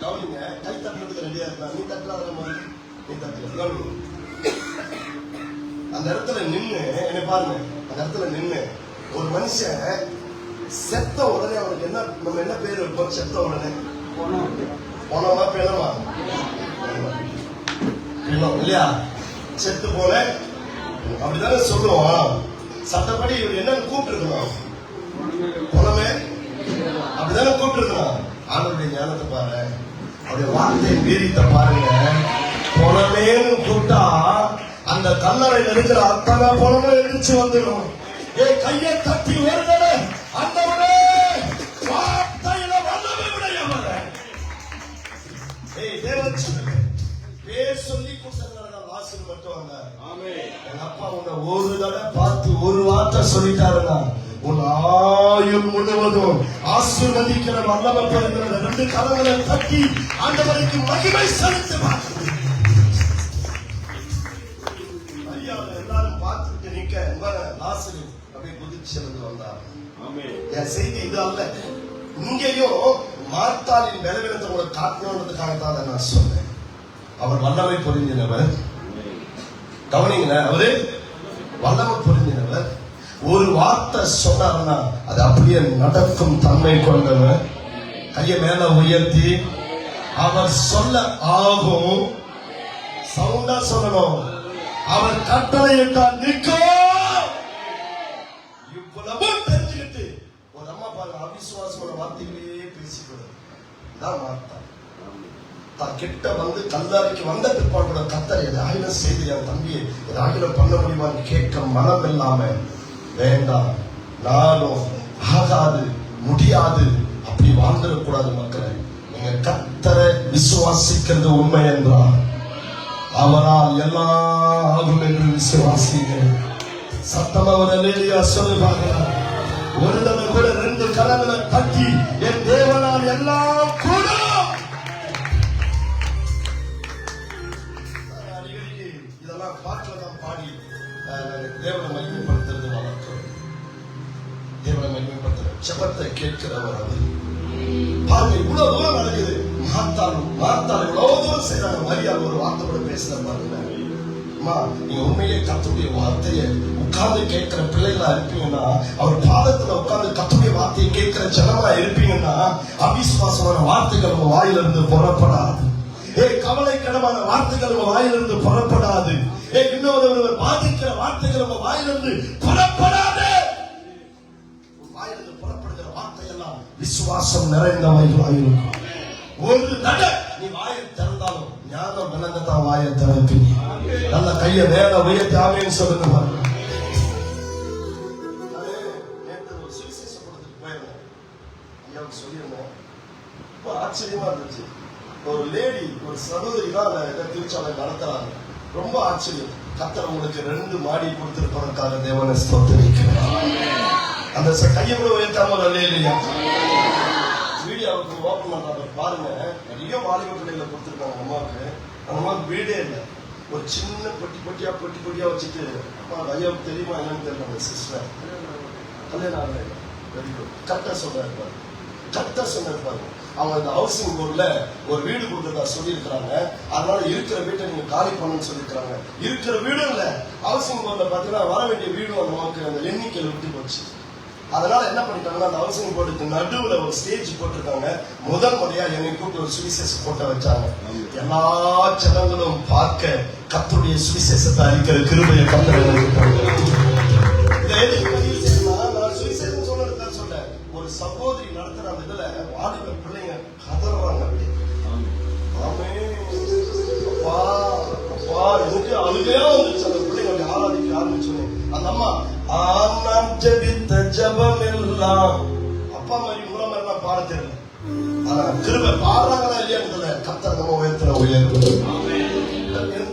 S1: கவனிங்க, கை தட்டுறதுக்கு ரெடியா இருக்கா? நீ தட்டுறாத மாதிரி நீ தட்டுற. அந்த இடத்துல நின்று என்ன பாருங்க. அந்த இடத்துல நின்று ஒரு மனுஷன் செத்த உடனே அவனுக்கு என்ன, நம்ம என்ன பேர் வைப்போம்? செத்த உடனே போனோமா பிணமா? பிணம் இல்லையா? செத்து போல அப்படித்தானே சொல்லுவோம். சட்டப்படி இவர் என்ன கூப்பிட்டு இருக்கணும்? போனமே அப்படித்தானே கூப்பிட்டு இருக்கணும். ஆளுடைய ஞானத்தை பாரு, அவருடைய வார்த்தையை மீறித்த பாருங்க. போனமேன்னு கூப்பிட்டா அந்த கல்லறையில் இருக்கிற அத்தனை போனமும் எழுச்சி வந்துடும். கையை தட்டி வருதே அந்தவனே வார்த்தையில வல்லமை உடையவரே. தேவன் பேர் சொல்லி கூட்டங்கள் வாசல் மட்டும் வந்த. என் அப்பா உன்னை ஒரு தடவை பார்த்து ஒரு வார்த்தை சொல்லிட்டாருன்னா உன் ஆயுள் முழுவதும் ஆசீர்வதிக்கிற வல்லமை பெறுகிற ரெண்டு கரங்களை தட்டி ஆண்டவருக்கு மகிமை செலுத்துவார். எல்லாரும் பார்த்துட்டு நிக்க லாசரு அப்படியே குதிச்சு வந்தார். என் செய்தி இது அல்ல. இங்கேயும் மார்த்தாளின் பலவீனத்தை உங்களுக்கு காட்டணுன்றதுக்காகத்தான் நான் சொன்னேன். அவர் வல்லமை பொருந்தினவர். கவனிங்களேன், அவரு வல்லமை பொருந்தினவர். ஒரு வார்த்தை சொன்னார்னா அது அப்படியே நடக்கும் தன்மை கொண்டவர். கையை மேல உயர்த்தி அவர் சொல்ல ஆகும். சவுண்டா சொல்லணும். அவர் கட்டளை என்றால் நிற்கும். இவ்வளவு தெரிஞ்சுக்கிட்டு ஒரு அம்மா பாருங்க, அவிசுவாசமான வார்த்தைகளையே பேசிக்கிறது. தான் வார்த்தை. தான் கிட்ட வந்து கல்லாரிக்கு வந்த பிற்பாடு கூட கத்தர் ஏதாயிரம் செய்து என் தம்பியை ஏதாயிரம் பண்ண முடியுமான்னு கேட்க மனம் இல்லாம வேண்டாம், நானும் ஆகாது, முடியாது அப்படி வாழ்ந்துடக்கூடாது. மக்களை, நீங்க கத்தரை விசுவாசிக்கிறது உண்மை என்றால் அவரால் எல்லாம் ஆகும் என்று விசுவாசிங்கள். சத்தம் அவர் அல்லேலூயா சொல்லி பார்க்கலாம். ஒரு தடவை கூட ரெண்டு கரங்களை தட்டி என் தேவனால் எல்லாம் கூட. அடிக்கடி இதெல்லாம் பாட்டில் தான் பாடி தேவனை மகிமைப்படுத்துறது வழக்கம். தேவனை மகிமைப்படுத்துற செபத்தை கேட்கிறவர் அவர். பாருங்க, இவ்வளவு தூரம் நடக்குது. மார்த்தாள் இவ்வளவு தூரம் செய்யறாங்க. மரியாதை ஒரு வார்த்தை கூட பேசுற பாருங்க. நீங்க உண்மையிலே கர்த்தருடைய வார்த்தையை உட்கார்ந்து கேட்கிற பிள்ளைகளா இருப்பீங்கன்னா, அவர் பாதத்துல உட்கார்ந்து கர்த்தருடைய வார்த்தையை கேட்கிற ஜனமா இருப்பீங்கன்னா, அவிசுவாசமான வார்த்தைகள் உங்க வாயிலிருந்து புறப்படாது. கவலைக்கிடமான வார்த்தைகள் உங்க வாயிலிருந்து புறப்படாது. இன்னொரு பாதிக்கிற வார்த்தைகள் உங்க வாயிலிருந்து புறப்படாது. வாயிலிருந்து புறப்படுகிற வார்த்தை எல்லாம் விசுவாசம் நிறைந்தவைகளாயிருக்கும். ஒரு தடவை நீ வாயை திறந்தாலும் ஞானம் விளங்கத்தான் வாயை திறப்பீங்க. நல்ல கையை வேலை உயர்த்தி ஆமேன்னு சொல்லுங்க. நேற்று ஒரு சுவிசேஷ கூடத்துக்கு போயிருந்தேன். ஐயாவுக்கு சொல்லியிருந்தேன். ரொம்ப ஆச்சரியமா இருந்துச்சு. ஒரு லேடி, ஒரு சகோதரி தான் திருச்சாலை நடத்துறாங்க. ரொம்ப ஆச்சரியம். கர்த்தர் உங்களுக்கு 2 மாடி கொடுத்திருப்பதற்காக தேவனை ஸ்தோத்திரிக்கிறேன். அந்த கையை கூட உயர்த்தாம இல்லையா? வீடியோவுக்கு ஓப்பன் பண்றாங்க பாருங்க. நிறைய வாலிப பிள்ளைகளை கொடுத்துருக்காங்க அம்மாவுக்கு. அந்த அம்மாவுக்கு வீடே இல்லை. ஒரு சின்ன பொட்டி பொட்டியா வச்சுட்டு, அப்பா ஐயாவுக்கு தெரியுமா என்னன்னு தெரியல, அந்த சிஸ்டர் கல்யாணம் ஆகல. Very good. கரெக்டா சொல்றாரு. கரெக்டா சொன்னாரு. அவங்க இந்த ஹவுசிங் போர்டுல ஒரு வீடு கொடுத்ததா சொல்லியிருக்கிறாங்க. அதனால இருக்கிற வீட்டை நீங்க காலி பண்ணணும்னு சொல்லியிருக்கிறாங்க. இருக்கிற வீடும் இல்ல, ஹவுசிங் போர்டுல பாத்தீங்கன்னா வர வேண்டிய வீடும் அந்த நமக்கு அந்த எண்ணிக்கையில் விட்டு போச்சு. அதனால என்ன பண்ணிட்டாங்கன்னா, அந்த ஹவுசிங் போர்டுக்கு நடுவுல ஒரு ஸ்டேஜ் போட்டிருக்காங்க. முதல் முறையா என்னை கூப்பிட்டு ஒரு சுவிசேஷ போட்ட வச்சாங்க. எல்லா ஜனங்களும் பார்க்க கர்த்தருடைய சுவிசேஷத்தை அறிக்கிற கிருபையை சுவிசேஷம் சொல்றதுதான் சொன்னேன். ஒரு சகோதரி நடத்துற அந்த இதுல வாலிப பிள்ளைங்க கதறாங்க. அப்பா அப்பா எனக்கு எல்லாம் அப்பா மாதிரி உங்களை மாதிரி எல்லாம் பாட தெரியல. ஆனா கிருபை பாடுறாங்களா இல்லையா கர்த்தர் நம்ம உயர்த்துற உயர்வு.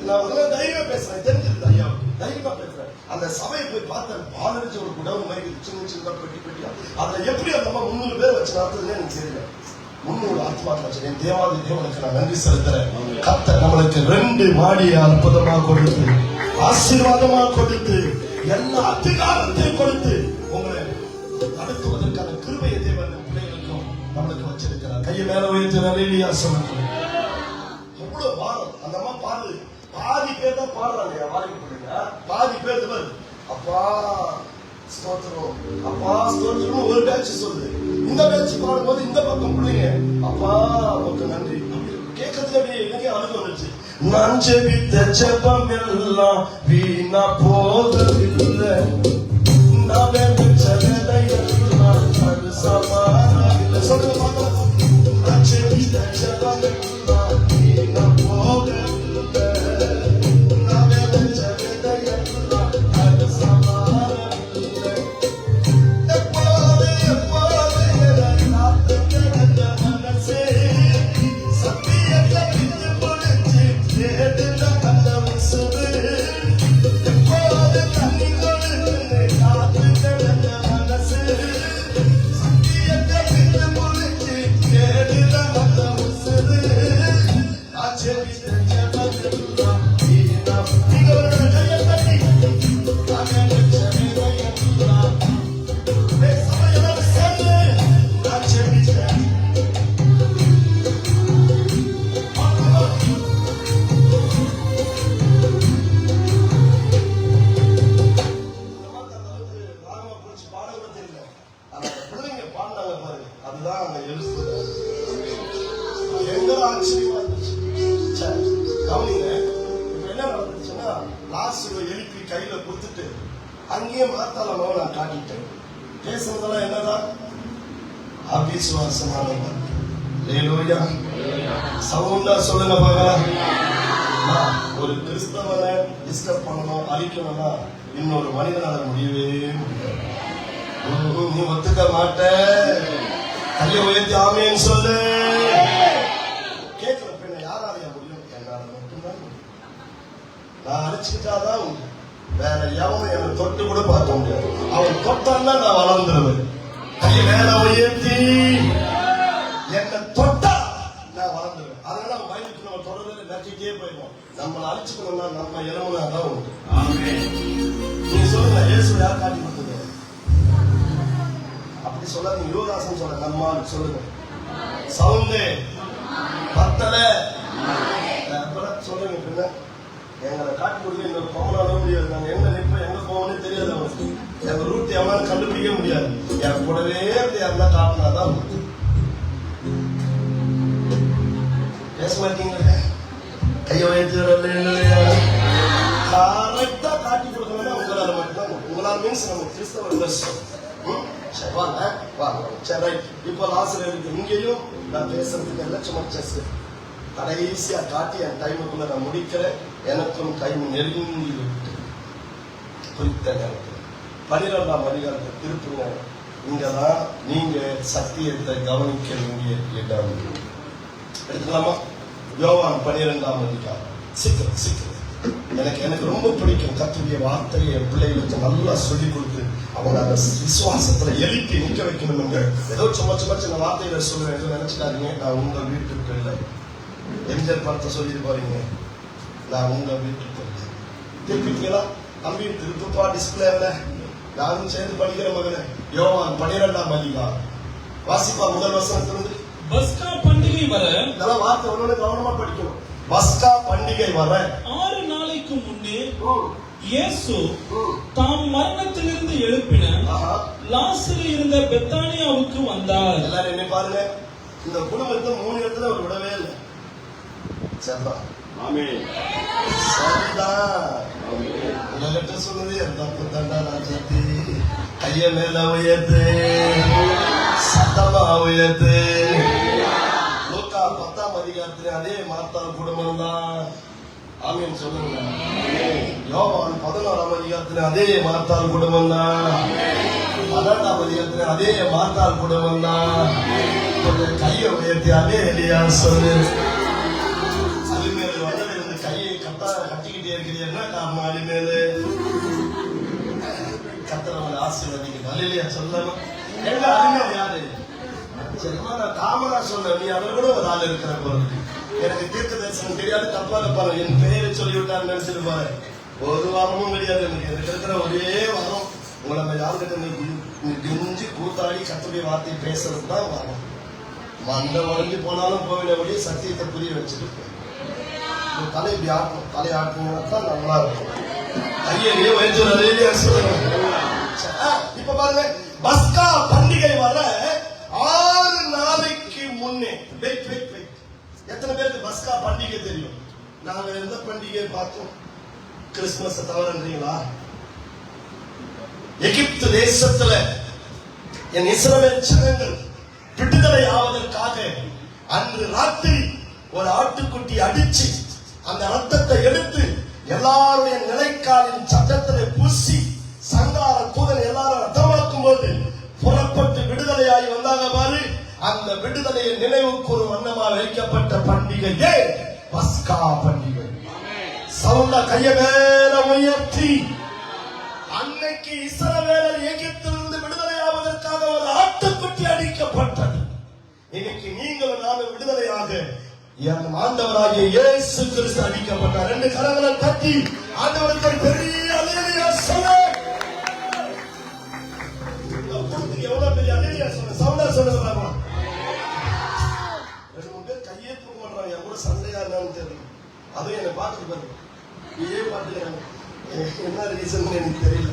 S1: நான் தைரியமா பேசுறேன், தெரிஞ்சிருந்தேன் ஐயா, தைரியமா பேசுறேன். அந்த சபையை போய் பார்த்தேன், பாலரிச்சு ஒரு குடவு மாதிரி சின்ன சின்ன பெட்டி பெட்டியா. அதுல எப்படி அந்த 300 பேர் வச்சு நடத்துறதுன்னு எனக்கு தெரியல. 300 ஆத்மாக்கள் வச்சு என் தேவாதி தேவனுக்கு நான் நன்றி செலுத்துறேன். கர்த்தர் நம்மளுக்கு 2 மாடியை அற்புதமா கொடுத்து, ஆசீர்வாதமா கொடுத்து, எல்லா அதிகாரத்தையும் கொடுத்து உங்களை நடத்துவதற்கான கிருபையை தேவன் பிள்ளைகளுக்கும் நம்மளுக்கு வச்சிருக்கிறார். கையை மேல உயர்த்து நல்லேலியா சொல்லுங்க. எவ்வளவு பாரம் அந்த அம்மா பாடுது. பாதி பேர் தான் பாடுறாங்க வாலிப பிள்ளைங்க, பாதி பேர் வருது அப்பா ஸ்தோத்திரம் அப்பா ஸ்தோத்திரம் ஒரு பேட்ச் சொல்லுது. இந்த பேட்ச் பாடும்போது இந்த பக்கம் பிள்ளைங்க அப்பா உனக்கு நன்றி கேட்கறதுக்கு அப்படியே எனக்கு அழுகு வந்துச்சு. நான் ஜெபித்த ஜெபம் எல்லாம் வீணா போகவில்லை, நான் வேண்டிச்ச வேலையெல்லாம் அது சமாதானமில்லை. சொல்லுங்க பார்க்கலாம். நான் ஜெபித்த ஜெபம் எல்லாம் வீணா போகவில்லை, நான் வேண்டிச்ச வேலையெல்லாம் அது சமாதானமில்லை. எப்போது எப்போது என்னை காத்து கிடந்த மனசே சத்தியத்தை விட்டு முடிச்சு தேடுல அந்த உசுறு. எப்போது கண்ணிகளோடு என்னை காத்து கிடந்த மனசு சத்தியத்தை விட்டு முடிச்சு தேடுல அந்த உசுறு. ஆச்சரித்த ஜெபமெல்லாம் வீணா. நீங்க ஒரு கையை தட்டி நான் நினைச்ச வேலையெல்லாம் சபையோட சேர்ந்து நான் ஜெபிச்சேன். அதுதான் அந்த எழுத்து எங்க ஆச்சரியமா இருந்துச்சு. கவனிங்க, இப்ப என்ன நடந்துச்சுன்னா லாஸ்ட் எழுப்பி கையில கொடுத்துட்டு அங்கேயே மாத்தாளமா நான் காட்டிட்டேன். பேசுறதெல்லாம் என்னதான் அபிசுவாசமானவன். ஹல்லேலூயா. சவுண்டா சொல்லுங்க பார்க்கலாம். ஒரு கிறிஸ்தவனை டிஸ்டர்ப் பண்ணணும், அழிக்கணும்னா இன்னொரு மனிதனால முடியவே முடியாது. நீ ஒத்துக்க மாட்ட. கையை உயர்த்தி ஆமேன்னு சொல்லு. கேட்கிற பெண்ணை யாராலையா முடியும்? என்னால மட்டும்தான் முடியும். நான் அடிச்சுக்கிட்டாதான் உண்டு. வேற எவனும் என்னை தொட்டு கூட பார்க்க முடியாது. அவன் தொட்டான்னா நான் வளர்ந்துருவேன். கையை மேல உயர்த்தி என்னை தொட்டா நான் வளர்ந்துருவேன். அதனால அவன் பயந்துக்கு நம்ம தொடர்ந்து நச்சிட்டே போயிடுவோம். நம்மளை அழிச்சுக்கணும்னா நம்ம இளமனாதான் உண்டு. நீங்க சொல்லுங்க, இயேசு யார் காட்டி கொடுத்தது? அப்படி சொல்லாதீங்க. யுவதாசன் சொல்ற நம்மா சொல்லுங்க. சவுண்டே பத்தல சொல்லுங்க. பின்ன எங்களை காட்டி கொடுக்க இன்னொரு பவனால முடியாது. நாங்க எங்க நிற்போம் எங்க போவோம்னு தெரியாது. அவனுக்கு எங்க ரூட் எவனாலும் கண்டுபிடிக்க முடியாது. என் கூடவே இருந்தா காட்டினாதான். பேச மாட்டீங்களே, கையை உயர்த்தி கரெக்டா காட்டி கொடுக்கணும்னா உங்களால மட்டும்தான். உங்களால் மீன்ஸ் நம்ம கிறிஸ்தவ சரி வாங்க வாங்க. சரி ரைட். இப்போ ஆசிரியருக்கு இங்கேயும் நான் பேசுறதுக்கு எல்லாம் சும்மா செஸ் கடைசியா காட்டி என் டைமுக்குள்ள நான் முடிக்கிறேன். எனக்கும் டைம் நெருங்கி விட்டு குறித்த நேரத்தில் 12ஆம் அதிகாரத்தை திருப்புங்க. இங்கதான் நீங்க சத்தியத்தை கவனிக்க வேண்டிய இடம். எடுத்துக்கலாமா? யோவான் 12ஆம் அதிகாரம். சீக்கிரம் சீக்கிரம். எனக்கு ரொம்ப பிடிக்கும் கர்த்தருடைய வார்த்தையை என் பிள்ளைகளுக்கு நல்லா சொல்லி கொடுத்து அவங்க அந்த விசுவாசத்துல எழுப்பி நிக்க வைக்கணும். ஏதோ சும்மா சும்மா சின்ன வார்த்தைகளை சொல்லுவேன் நினைச்சுக்காதீங்க. நான் உங்க வீட்டுக்கு இல்லை. எம்ஜிஆர் படத்தை சொல்லிட்டு போறீங்க, நான் உங்க வீட்டுக்கு இல்லை. திருப்பிட்டீங்களா? தம்பி திருப்பா டிஸ்பிளேல யாரும் சேர்ந்து படிக்கிற மகனே. யோவான் 12ஆம் அதிகாரம் வாசிப்பா முதல் வசனத்திலிருந்து.
S2: பஸ்கா பண்டிகை வர,
S1: இதெல்லாம் வார்த்தை ஒன்னொன்னு கவனமா படிக்கணும். பஸ்கா பண்டிகை வர 6
S2: நாளைக்கு முன்னே இயேசு தாம் மரணத்திலிருந்து எழுப்பின லாசரு இருந்த பெத்தானியாவுக்கு வந்தார்.
S1: எல்லாரும் என்ன பாருங்க, இந்த குடும்பத்தை 3 இடத்துல அவர் விடவே இல்லை. சரிதான். சரிதான். உங்ககிட்ட சொன்னது தப்பு தாண்டா. நான் சத்தி கைய மேல உயர்த்து, சத்தமா உயர்த்து. லூக்கா 10ஆம் அதிகாரத்துல அதே மார்த்தாள் குடும்பம் தான். ஆமீன் சொல்லுங்க. யோவான் 11ஆம் அதிகாரத்துல அதே மார்த்தாள் குடும்பம் தான். 17 அதே மாத்தாள் குடும்பம் தான். கொஞ்சம் கையை உயர்த்தி அதே இல்லையா சொல்லு. அலிமேலு வந்தது இந்த கையை கட்டிக்கிட்டே இருக்கிறீங்கன்னா காரணம் அலிமேலு கத்தரவங்க ஆசீர்வதிங்க. அல்லேலூயா சொல்லணும். எங்க அலிமேலு யாரு? சரிமா நான் காமனா சொன்னேன். நீ அவரை கூட ஒரு ஆள் இருக்கிற பொருள். எனக்கு தீர்க்க தரிசனம் தெரியாது, தப்பா தப்பாரு என் பெயரை சொல்லி விட்டான்னு நினைச்சிட்டு பாரு. ஒரு வாரமும் கிடையாது எனக்கு இருக்கிற ஒரே வாரம் உங்களை நம்ம யாருக்கிட்ட கெஞ்சி கூத்தாடி கத்துடைய வார்த்தையை பேசுறது தான் வரும். மண்டை உடஞ்சி போனாலும் போயிடபடியே சத்தியத்தை புரிய வச்சுட்டு தலை இப்படி ஆட்டணும். தலை ஆட்டணும்னா தான் நல்லா இருக்கும். கையிலேயே வயசு இப்ப பாருங்க, பஸ்கா பண்டிகை வர 6 நாளைக்கு முன்னே எத்தனை பேருக்கு பஸ்கா பண்டிகை தெரியும்? நாங்க எந்த பண்டிகை பார்த்தோம்? கிறிஸ்துமஸ் தவறுன்றீங்களா? எகிப்து தேசத்துல என் இஸ்ரவேல் ஜனங்கள் விடுதலை ஆவதற்காக அன்று ராத்திரி ஒரு ஆட்டுக்குட்டி அடிச்சு அந்த ரத்தத்தை எடுத்து எல்லாருடைய நிலைக்காலின் சட்டத்திலே பூசி சங்கார தூதன் எல்லாரும் ரத்தமாக்கும் போது புறப்பட்டு விடுதலையாகி வந்தாங்க பாரு. அந்த விடுதலையை நினைவு கூறும் வண்ணமா வைக்கப்பட்ட பண்டிகையே பஸ்கா பண்டிகை. சவுண்டா கைய மேல உயர்த்தி, அன்னைக்கு இஸ்ரவேலர் எகிப்திலிருந்து விடுதலையாவதற்காக ஒரு ஆட்டுக்குட்டி அடிக்கப்பட்டது. இன்னைக்கு நீங்களும் நானும் விடுதலையாக என் ஆண்டவராகிய இயேசு கிறிஸ்து அடிக்கப்பட்டார். 2 கரங்களை தட்டி ஆண்டவருக்கு பெரிய அல்லேலூயா சொல்லு. எவ்வளவு பெரிய அல்லேலூயா சொல்லு. சவுண்டா சொல்லுங்க. 2-3 பேர் கையே தூக்க மாட்டாங்க. என் கூட சண்டையா இருந்தாலும் தெரியும். அதுவும் என்னை பார்த்துட்டு பாருங்க. பார்த்துக்கிறாங்க. என்ன ரீசன் எனக்கு தெரியல.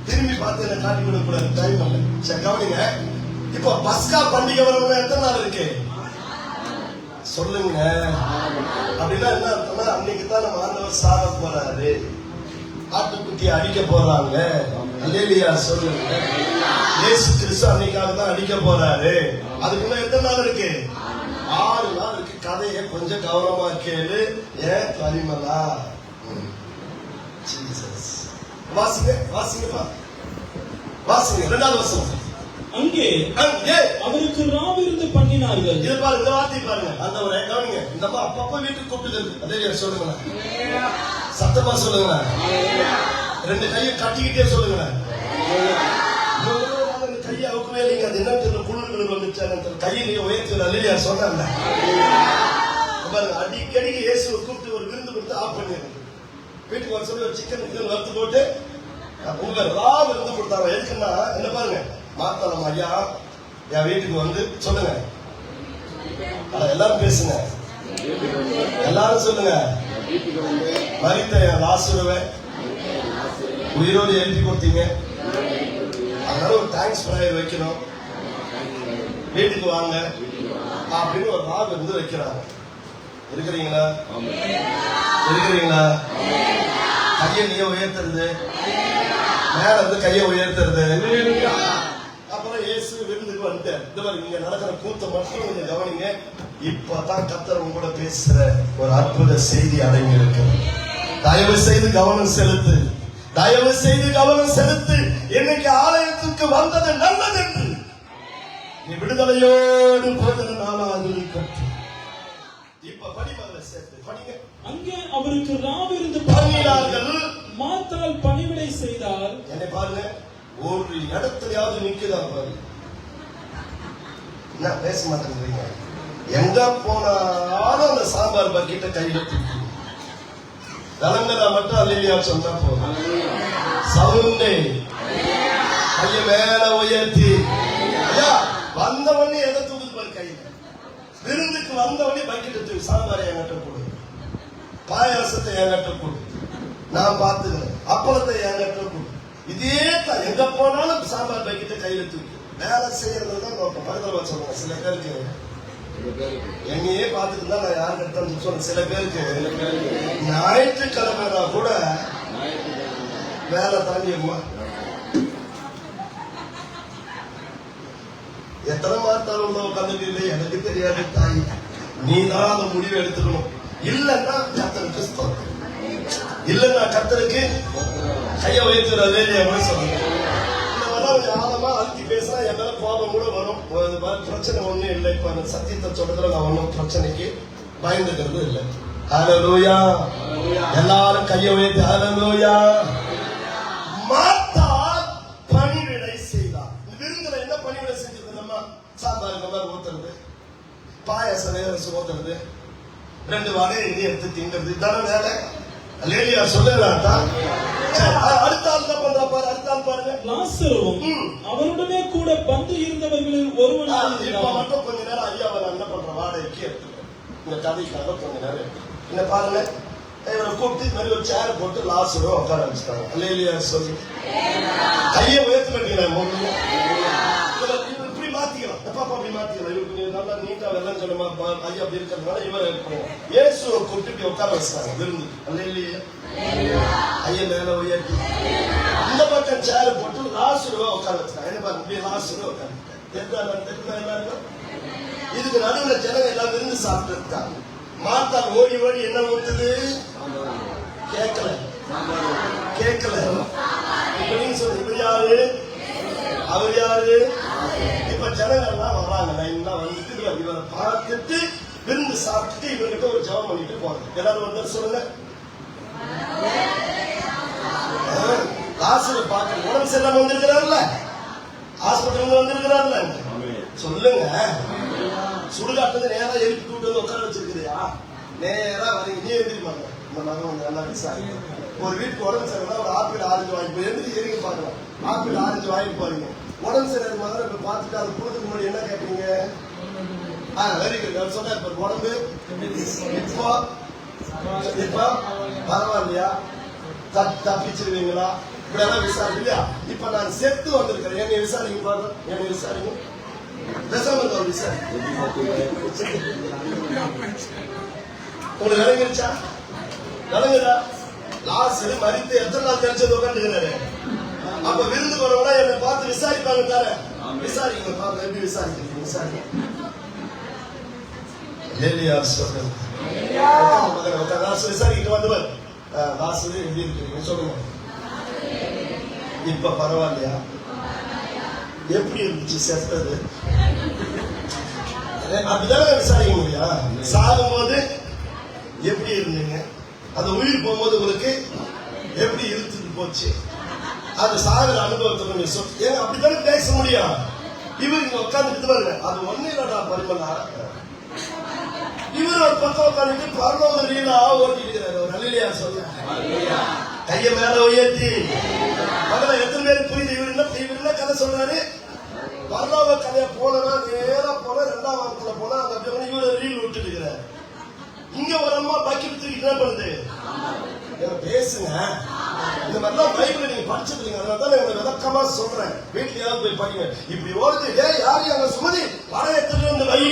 S1: திரும்பி பார்த்து என்ன காட்டி கொடுக்க கூடாது. டைம் பண்ணல. சரி கவனிங்க. இப்ப பஸ்கா பண்டிகை வரவங்க எத்தனை நாள் இருக்கு சொல்லுங்க. அப்படின்னா என்ன அர்த்தம்னா, அன்னைக்கு தான் நம்ம ஆண்டவர் சாக போறாரு, ஆட்டுக்குட்டியை அடிக்க போறாங்க. அல்லேலூயா சொல்லுங்க. இயேசு கிறிஸ்து அன்னைக்காக தான் அடிக்க போறாரு. அதுக்குள்ள எத்தனை நாள் இருக்கு? 6 நாள் இருக்கு. கதையை கொஞ்சம் கவனமா கேளு. ஏன் கரிமலா வாசிங்க வாசிங்கப்பா வாசிங்க. 2வது வசனம்.
S2: அங்கே அவருக்கு ராவிருந்து பண்ணினார்கள்.
S1: இது பாருங்க, இந்த வார்த்தை பாருங்க. ஆண்டவரே கவனிங்க. இந்த அம்மா அப்பப்ப வீட்டுக்கு கூப்பிட்டு அதே சொல்லுங்க, சத்தமா சொல்லுங்க. 2 கையை கட்டிக்கிட்டே சொல்லுங்க. கையை அவுக்கவே இல்லைங்க. அது என்ன தெரியல, குளிர்கள் வந்துச்சு. கையிலேயே உயர்த்தி அல்லேலூயா சொன்னாங்க பாருங்க. அடிக்கடிக்கு இயேசுவை கூப்பிட்டு ஒரு விருந்து கொடுத்து ஆஃப் பண்ணிடுங்க. வீட்டுக்கு வர சொல்லி ஒரு சிக்கன் வறுத்து போட்டு உங்க ரா விருந்து கொடுத்தாங்க. எதுக்குன்னா என்ன பாருங்க, மாத்தாளம் ஐயா என் வீட்டுக்கு வந்து சொல்லுங்க. எல்லாரும் பேசுங்க, எல்லாரும் சொல்லுங்க. மரித்த என் லாசுருவை உயிரோடு எழுதி கொடுத்தீங்க, அதனால ஒரு தேங்க்ஸ் ப்ரேயர் வைக்கணும், வீட்டுக்கு வாங்க அப்படின்னு ஒரு ரா விருந்து வைக்கிறாங்க. இருக்கிறீங்களா? இருக்கிறீங்களா? கையை நீங்க உயர்த்துறது, மேல இருந்து கையை உயர்த்துறது. அப்புறம் இயேசு விருந்துக்கு வந்துட்டார். இந்த மாதிரி நீங்க நடக்கிற கூத்த மட்டும் கொஞ்சம் கவனிங்க. இப்பதான் கர்த்தர் உங்க கூட பேசுற ஒரு அற்புத செய்தி அடங்கி இருக்கு. தயவு செய்து கவனம் செலுத்து, தயவு செய்து கவனம் செலுத்து. இன்னைக்கு ஆலயத்துக்கு வந்தது நல்லது என்று நீ விடுதலையோடு போகிற நாளாக இருக்கட்டும். இப்ப படிமகளை சேர்த்து படிங்க.
S2: அங்கே அவருக்கு ராவிருந்து
S1: பண்ணினார்கள்.
S2: மாத்தால் பணிவிடை செய்தால்.
S1: என்னை பாருங்க, ஒரு இடத்துலயாவது நிக்குதா பாரு. என்ன பேச மாட்டேங்கிறீங்க? எங்க போனாலும் அந்த சாம்பார் பக்கெட்ட கையில தூக்கி விளங்குனா மட்டும் அல்லேலூயா சொன்னா போதும். சவுண்டே கைய மேல உயர்த்தி. ஐயா வந்தவொடனே எதை தூக்குது பாரு கையில. விருந்துக்கு வந்தவொடனே பக்கெட்டை தூக்கி சாம்பாரை என்கிட்ட கொடு, பாயாசத்தை என்கிட்ட கொடு, நான் பார்த்துக்கிறேன், அப்பளத்தை என்கிட்ட கொடு. இதே தான் எங்க போனாலும் சாம்பார் பக்கெட்டை கையில தூக்கி வேலை செய்யறது தான் நோக்கம். பக்கத்தில் சொல்லுங்க. சில பேருக்கு என்னையே பார்த்துட்டு தான் நான் யாருக்கிட்ட சொல்றேன். சில பேருக்கு ஞாயிற்றுக்கிழமைனா கூட வேலை தாண்டியம்மா. எத்தனை மாதத்தால் உள்ள உட்காந்துட்டு எனக்கு தெரியாது தாய், நீ தான் அந்த முடிவை எடுத்துக்கணும். இல்லன்னா கர்த்தருக்கு ஸ்தோத்திரம், இல்லன்னா கர்த்தருக்கு கையை வைத்துறது சொல்லுங்க. இந்த மாதிரி ஆழமா பிரச்சனை ஒண்ணும் இல்லை. இப்ப அந்த சத்தியத்தை சொல்றதுல நான் ஒன்னும் பிரச்சனைக்கு பயந்துக்கிறது இல்லை. ஹல்லேலூயா. எல்லாரும் கையை உயர்த்தி ஹல்லேலூயா. மார்த்தாள் பணிவிடை செய்தார். விருந்துல என்ன பணிவிடை செஞ்சது? நம்ம சாம்பார் கம்பார் ஊத்துறது, பாயாசம் நேரசு ஊத்துறது, 2 வாழையை எண்ணி எடுத்து திங்கிறது, இதான வேலை. அல்லேலூயா சொல்லுங்களாட்டா. அடுத்த ஆள் என்ன பண்றா பாரு, அடுத்த ஆள் பாருங்க.
S2: லாசருவும் அவருடனே கூட பந்து இருந்தவர்களில் ஒருவனாக
S1: இப்ப மட்டும் கொஞ்ச நேரம் ஐயா அவர் என்ன பண்ற வாடகைக்கு எடுத்துக்கிறேன். இந்த கதைக்காக கொஞ்ச நேரம் எடுத்து என்ன பாருங்க, இவரை கூப்பிட்டு இது மாதிரி ஒரு சேர் போட்டு லாசரும் உட்கார வச்சுட்டாங்க. அல்லேலூயா சொல்லி கையை உயர்த்த மாட்டீங்களா? இப்படி மாத்திக்கலாம், பாப்பா அப்படி மாத்திக்கலாம். இவருக்கு நல்லா நீட்டா வெள்ளம் சொல்லுமா ஐயா அப்படி இருக்கிறதுனால இவரை இருக்கணும். இயேசுவை கூப்பிட்டு இப்படி உட்கார வச்சுட்டாங்க விருந்து. அல்லேலூயா. ஐயா மேல உயர்த்தி இந்த பக்கம் சேர் போட்டு லாசருவா உட்கார வச்சுட்டாங்க. என்ன பாருங்க, இப்படி லாசரும் உட்கார எல்லாருக்கும். இதுக்கு நடுவுல ஜனங்க எல்லாம் விருந்து சாப்பிட்டு இருக்காங்க. மார்த்தாள் ஓடி ஓடி என்ன ஊத்துது? கேட்கல. இப்ப நீங்க சொல்லுங்க, இவர் யாரு அவர் யாரு? இப்ப ஜனங்கள் எல்லாம் வர்றாங்க, லைன்ல வந்துட்டு இவரை பார்த்துட்டு விருந்து சாப்பிட்டுட்டு இவர்கிட்ட ஒரு ஜெபம் பண்ணிட்டு போறாங்க. எல்லாரும் வந்து சொல்லுங்க. லாசரு பார்க்க உடம்பு சரியில்லாம வந்திருக்கிறார்ல, ஹாஸ்பிட்டல் வந்திருக்கிறார்ல, சொல்லுங்க. சுடுகாட்டு நேரா எழுப்பி கூட்டு வந்து உட்கார வச்சிருக்கிறியா? நேரா வரீங்க, நீ எழுதிருப்பாங்க. இந்த மகன் வந்து நல்லா விசாரிங்க. ஒரு வீட்டுக்கு உடம்பு சரியில்லை, ஒரு ஆப்பிள் ஆரஞ்சு வாங்கி எழுதி எரிங்க பாருங்க. ஆப்பிள் ஆரஞ்சு வாங்கிட்டு போறீங்க, உடம்பு சரியான மகன் இப்ப பார்த்துட்டு அது கொடுத்துக்கு முன்னாடி என்ன கேட்பீங்க? வெரி குட் சொன்னா இப்ப உடம்பு இப்ப பரவாயில்லையா, தப்பிச்சிருவீங்களா? இப்படி எல்லாம் விசாரிக்க இல்லையா? இப்ப நான் செத்து வந்திருக்கிறேன், என்னை விசாரிங்க பாருங்க, என்னை விசாரிங்க. உங்களுக்கு விளங்கிருச்சா? விளங்குதா? லாசரு மரித்து எத்தனை நாள் கழிச்சது உட்காந்துக்கிறாரு. அப்ப விருந்து வரவங்க என்னை பார்த்து விசாரிப்பாங்க தானே? விசாரிங்க பாருங்க, எப்படி விசாரிக்கிறீங்க? விசாரிங்க. விசாரிக்கிட்டு வந்தவர் லாசரு எப்படி இருக்கிறீங்க சொல்லுங்க. இப்ப பரவாயில்லையா? எப்படி இருந்துச்சு செத்தது? அப்படிதானே விசாரிக்க முடியும். சாகும் போது எப்படி இருந்தீங்க, அது உயிர் போகும்போது உங்களுக்கு எப்படி இழுத்துட்டு போச்சு, அது சாகுற அனுபவத்தை கொஞ்சம் சொல்லி ஏங்க அப்படித்தானே பேச முடியும். இவர் இங்க உட்காந்துட்டு பாருங்க, அது ஒண்ணு இல்லடா பரிமளா. இவர் ஒரு பக்கம் உட்காந்துட்டு பரலோக ரீலா ஓட்டிட்டு இருக்கிறார். ஒரு அல்லேலூயா சொல்லுங்க. கையை மேல உயர்த்தி மகள எத்தனை பேருக்கு புரியுது? இவர் என்ன கதை சொல்றாரு? பரலோக கதையை போனா நேரா போனா 2ஆம் வாரத்துல போனா அந்த இவரை ரீல் விட்டு இருக்கிறார். இங்க ஒரு அம்மா பக்கெட் தூக்கி என்ன பண்ணுது? பேசுங்க. இந்த மாதிரிலாம் பைபிள் நீங்க படிச்சது இல்லைங்க, அதனாலதான் உங்களுக்கு விளக்கமா சொல்றேன். வீட்லயாவது போய் படிங்க. இப்படி ஓடுது, யாரு அங்க சுமதி படம் எடுத்துட்டு வந்து வை,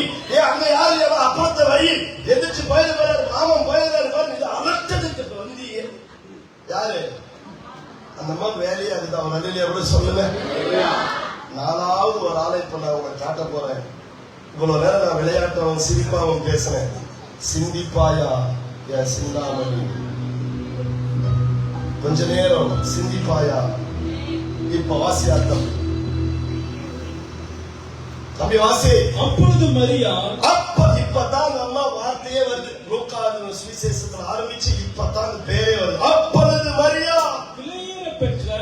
S1: அங்க யாரு அப்பளத்தை வை, எதிர்த்து போயிருக்காரு, மாமன் போயிருக்காரு பாரு, இது அலட்சத்துக்கு வந்தியே யாரு? அந்த மாதிரி வேலையா இருக்குது. அவன் நல்ல கூட சொல்லுங்க. 4வது ஒரு ஆளை இப்ப நான் உங்களை காட்ட போறேன். இவ்வளவு நேரம் நான் விளையாட்டவும் சிரிப்பாவும் பேசினேன். சிந்திப்பாயா என் சிந்தாமணி, கொஞ்ச நேரம் சிந்திப்பாயா. இப்ப வாசி அர்த்தம். தம்பி வாசி.
S2: அப்பொழுது மரியா,
S1: இப்பதான் நம்ம வார்த்தையே வருது. லூக்காவின் சுவிசேஷத்துல ஆரம்பிச்சு இப்பதான் பேரே வருது. அப்பொழுது மரியா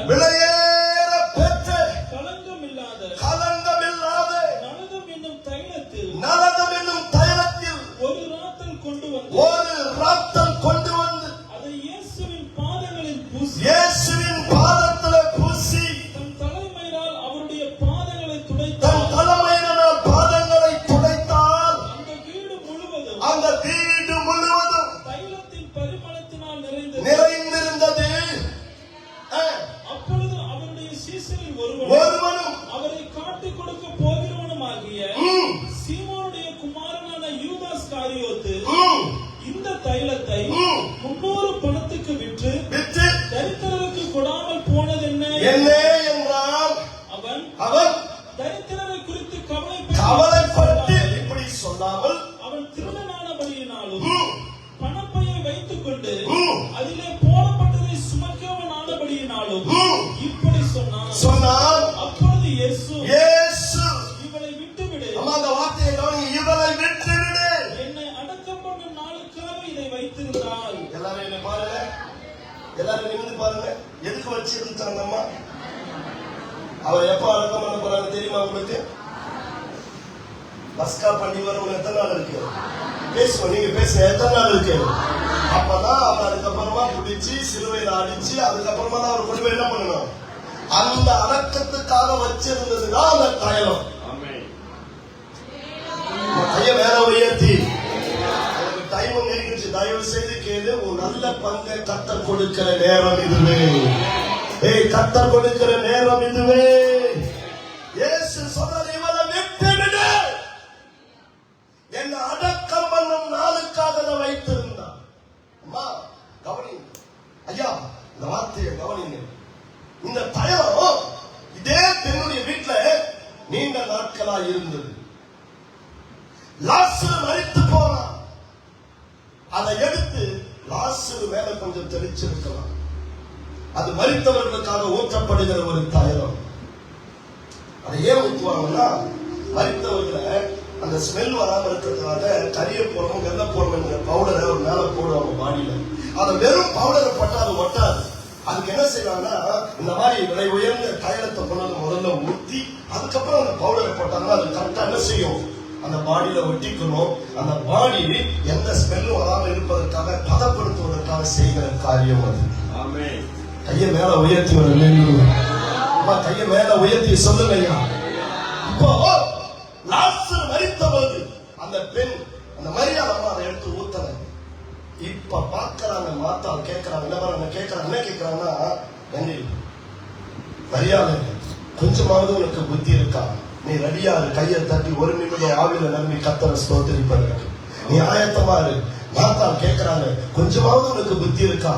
S2: விலையேற பெற்ற
S1: களங்கமில்லாத
S2: நலதம் என்னும்
S1: தைலத்தில்
S2: ஒரு ராத்தல் கொண்டு வந்து அதை இயேசுவின் பாதங்களில் பூசி தன் தலைமயிரால் அவருடைய பாதங்களை துடைத்தால் அந்த வீடு முழுவதும் தைலத்தின் பரிமளத்தினால் நிறைந்திருந்தது. அப்பொழுது அவருடைய சீசரில் ஒருவனும் அவரை காட்டிக் கொடுக்க போகிறவனுமாகிய சீமோனுடைய குமாரனான யூதாஸ் காரியோத்து இந்த தைலத்தை 300 பணத்துக்கு விற்று தரித்திரருக்கு கொடாமல் போனது என்ன
S1: என்றால் அவன்
S2: தரித்திரரை குறித்து
S1: கவலைப்பட்டு இப்படி சொல்லாமல்
S2: அவன் திருடனானபடியினாலும் பணப்பையை வைத்துக் கொண்டு அதிலே போடப்பட்டதை சுமக்கவன் ஆனபடியினாலும் இப்படி சொன்னான்.
S1: அப்பொழுது
S2: இயேசு
S1: இவளை விட்டு
S2: வைத்திருந்தால்.
S1: எல்லாரும் என்ன பாருங்க, எல்லாரும் நிமிர்ந்து பாருங்க. எதுக்கு வச்சிருந்தாங்க அம்மா? அவர் எப்ப அடக்கம் பண்ண போறாங்க தெரியுமா உங்களுக்கு? பஸ்கா பண்ணி வரும் எத்தனை நாள் இருக்கு? பேசுவோம், நீங்க பேசுங்க, எத்தனை நாள் இருக்கு? அப்பதான் அவர் அதுக்கப்புறமா பிடிச்சி சிலுவையில அடிச்சு அதுக்கப்புறமா தான் அவர் கொண்டு போய் என்ன பண்ணணும்? அந்த அடக்கத்துக்காக வச்சிருந்ததுதான் அந்த தைலம். கைய மேல உயர்த்தி, டைமும் நெருங்கிச்சு, தயவு செய்து கேளு. உன் நல்ல பங்கை கர்த்தர் கொடுக்கிற நேரம் இதுவே. கர்த்தர் கொடுக்கிற நேரம் இதுவே. இயேசு சொன்னார், இவனை விட்டுவிடு. என்ன அடக்கம் பண்ணும் நாளுக்காக நான் வைத்திருந்தான். அம்மா கவனிங்க, ஐயா இந்த வார்த்தையை கவனிங்க. இந்த தைலம் இதே பெண்ணுடைய வீட்டுல நீண்ட நாட்களா இருந்தது. லாசரு மரித்து போனான். அதை எடுத்து லாசரு மேல கொஞ்சம் தெளிச்சிருக்கலாம். அது மரித்தவர்களுக்காக ஊற்றப்படுகிற ஒரு தைலம். அதை ஏன் ஊற்றுவாங்கன்னா, மரித்தவர்களை அந்த ஸ்மெல் வராம இருக்கிறதுக்காக கரிய போறோம் வெள்ள போறோம் பவுடரை ஒரு மேல போடுவாங்க பாடியில. அதை வெறும் பவுடரை போட்டா அது ஒட்டாது. அதுக்கு என்ன செய்வாங்கன்னா, இந்த மாதிரி விலை உயர்ந்த தைலத்தை கொண்டு முதல்ல ஊற்றி அதுக்கப்புறம் அந்த பவுடரை போட்டாங்கன்னா அது கரெக்டா என்ன செய்யும்? அந்த பாடியில ஒட்டிக்கணும். அந்த பாடி எந்த ஸ்மெல்லும் வராமல் இருப்பதற்காக பதப்படுத்துவதற்காக செய்கிற காரியம் அது. கையை மேல உயர்த்தி கையை மேல உயர்த்தி சொல்லுங்க. இப்போ லாசரு மரித்தபோது அந்த பெண் அந்த மரியாதை அதை எடுத்து ஊத்தல. இப்ப பாக்குறாங்க, மாத்தா கேட்கிறாங்க, என்ன கேட்கிறாங்கன்னா, மரியாதை கொஞ்சமாவது உனக்கு புத்தி இருக்கா? நீ ரெடியா இரு, கையை தட்டி ஒரு நிமிடம் ஆவில நம்பி கர்த்தரை ஸ்தோத்திரிப்பதற்கு நீ ஆயத்தமா இரு. மாத்தா கேட்கிறாங்க, கொஞ்சமாவது உனக்கு புத்தி இருக்கா?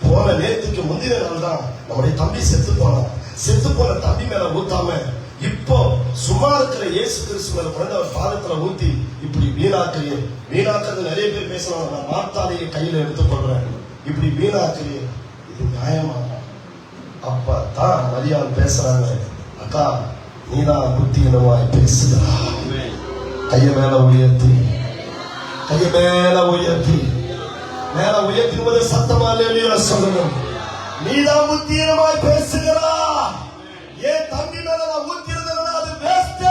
S1: போன நேரத்துக்கு முந்தின நாள் தான் நம்முடைய தம்பி செத்து போனான். செத்து போன தம்பி மேல ஊத்தாம இப்போ சும்மா இருக்கிற இயேசு கிறிஸ்து மேல பிறந்த அவர் பாதத்துல ஊத்தி இப்படி வீணாக்குறது நிறைய பேர் பேசலாம். நான் மாத்தாலையே கையில எடுத்துக்கொள்றேன். இப்படி வீணாக்குறிய, இது நியாயமா? அப்பதான் மரியாதை பேசுறாங்க, அக்கா நீதான் புத்தியினமாய் பேசுகிறா. கைய மேல உயர்த்தி மேல உயர்த்துவது சத்தமா இல்லையா சொல்லணும். நீதான் புத்தியினமாய் பேசுகிறா. ஏன் தம்பி மேல நான் ஊத்திருந்தா அது வேஸ்ட்.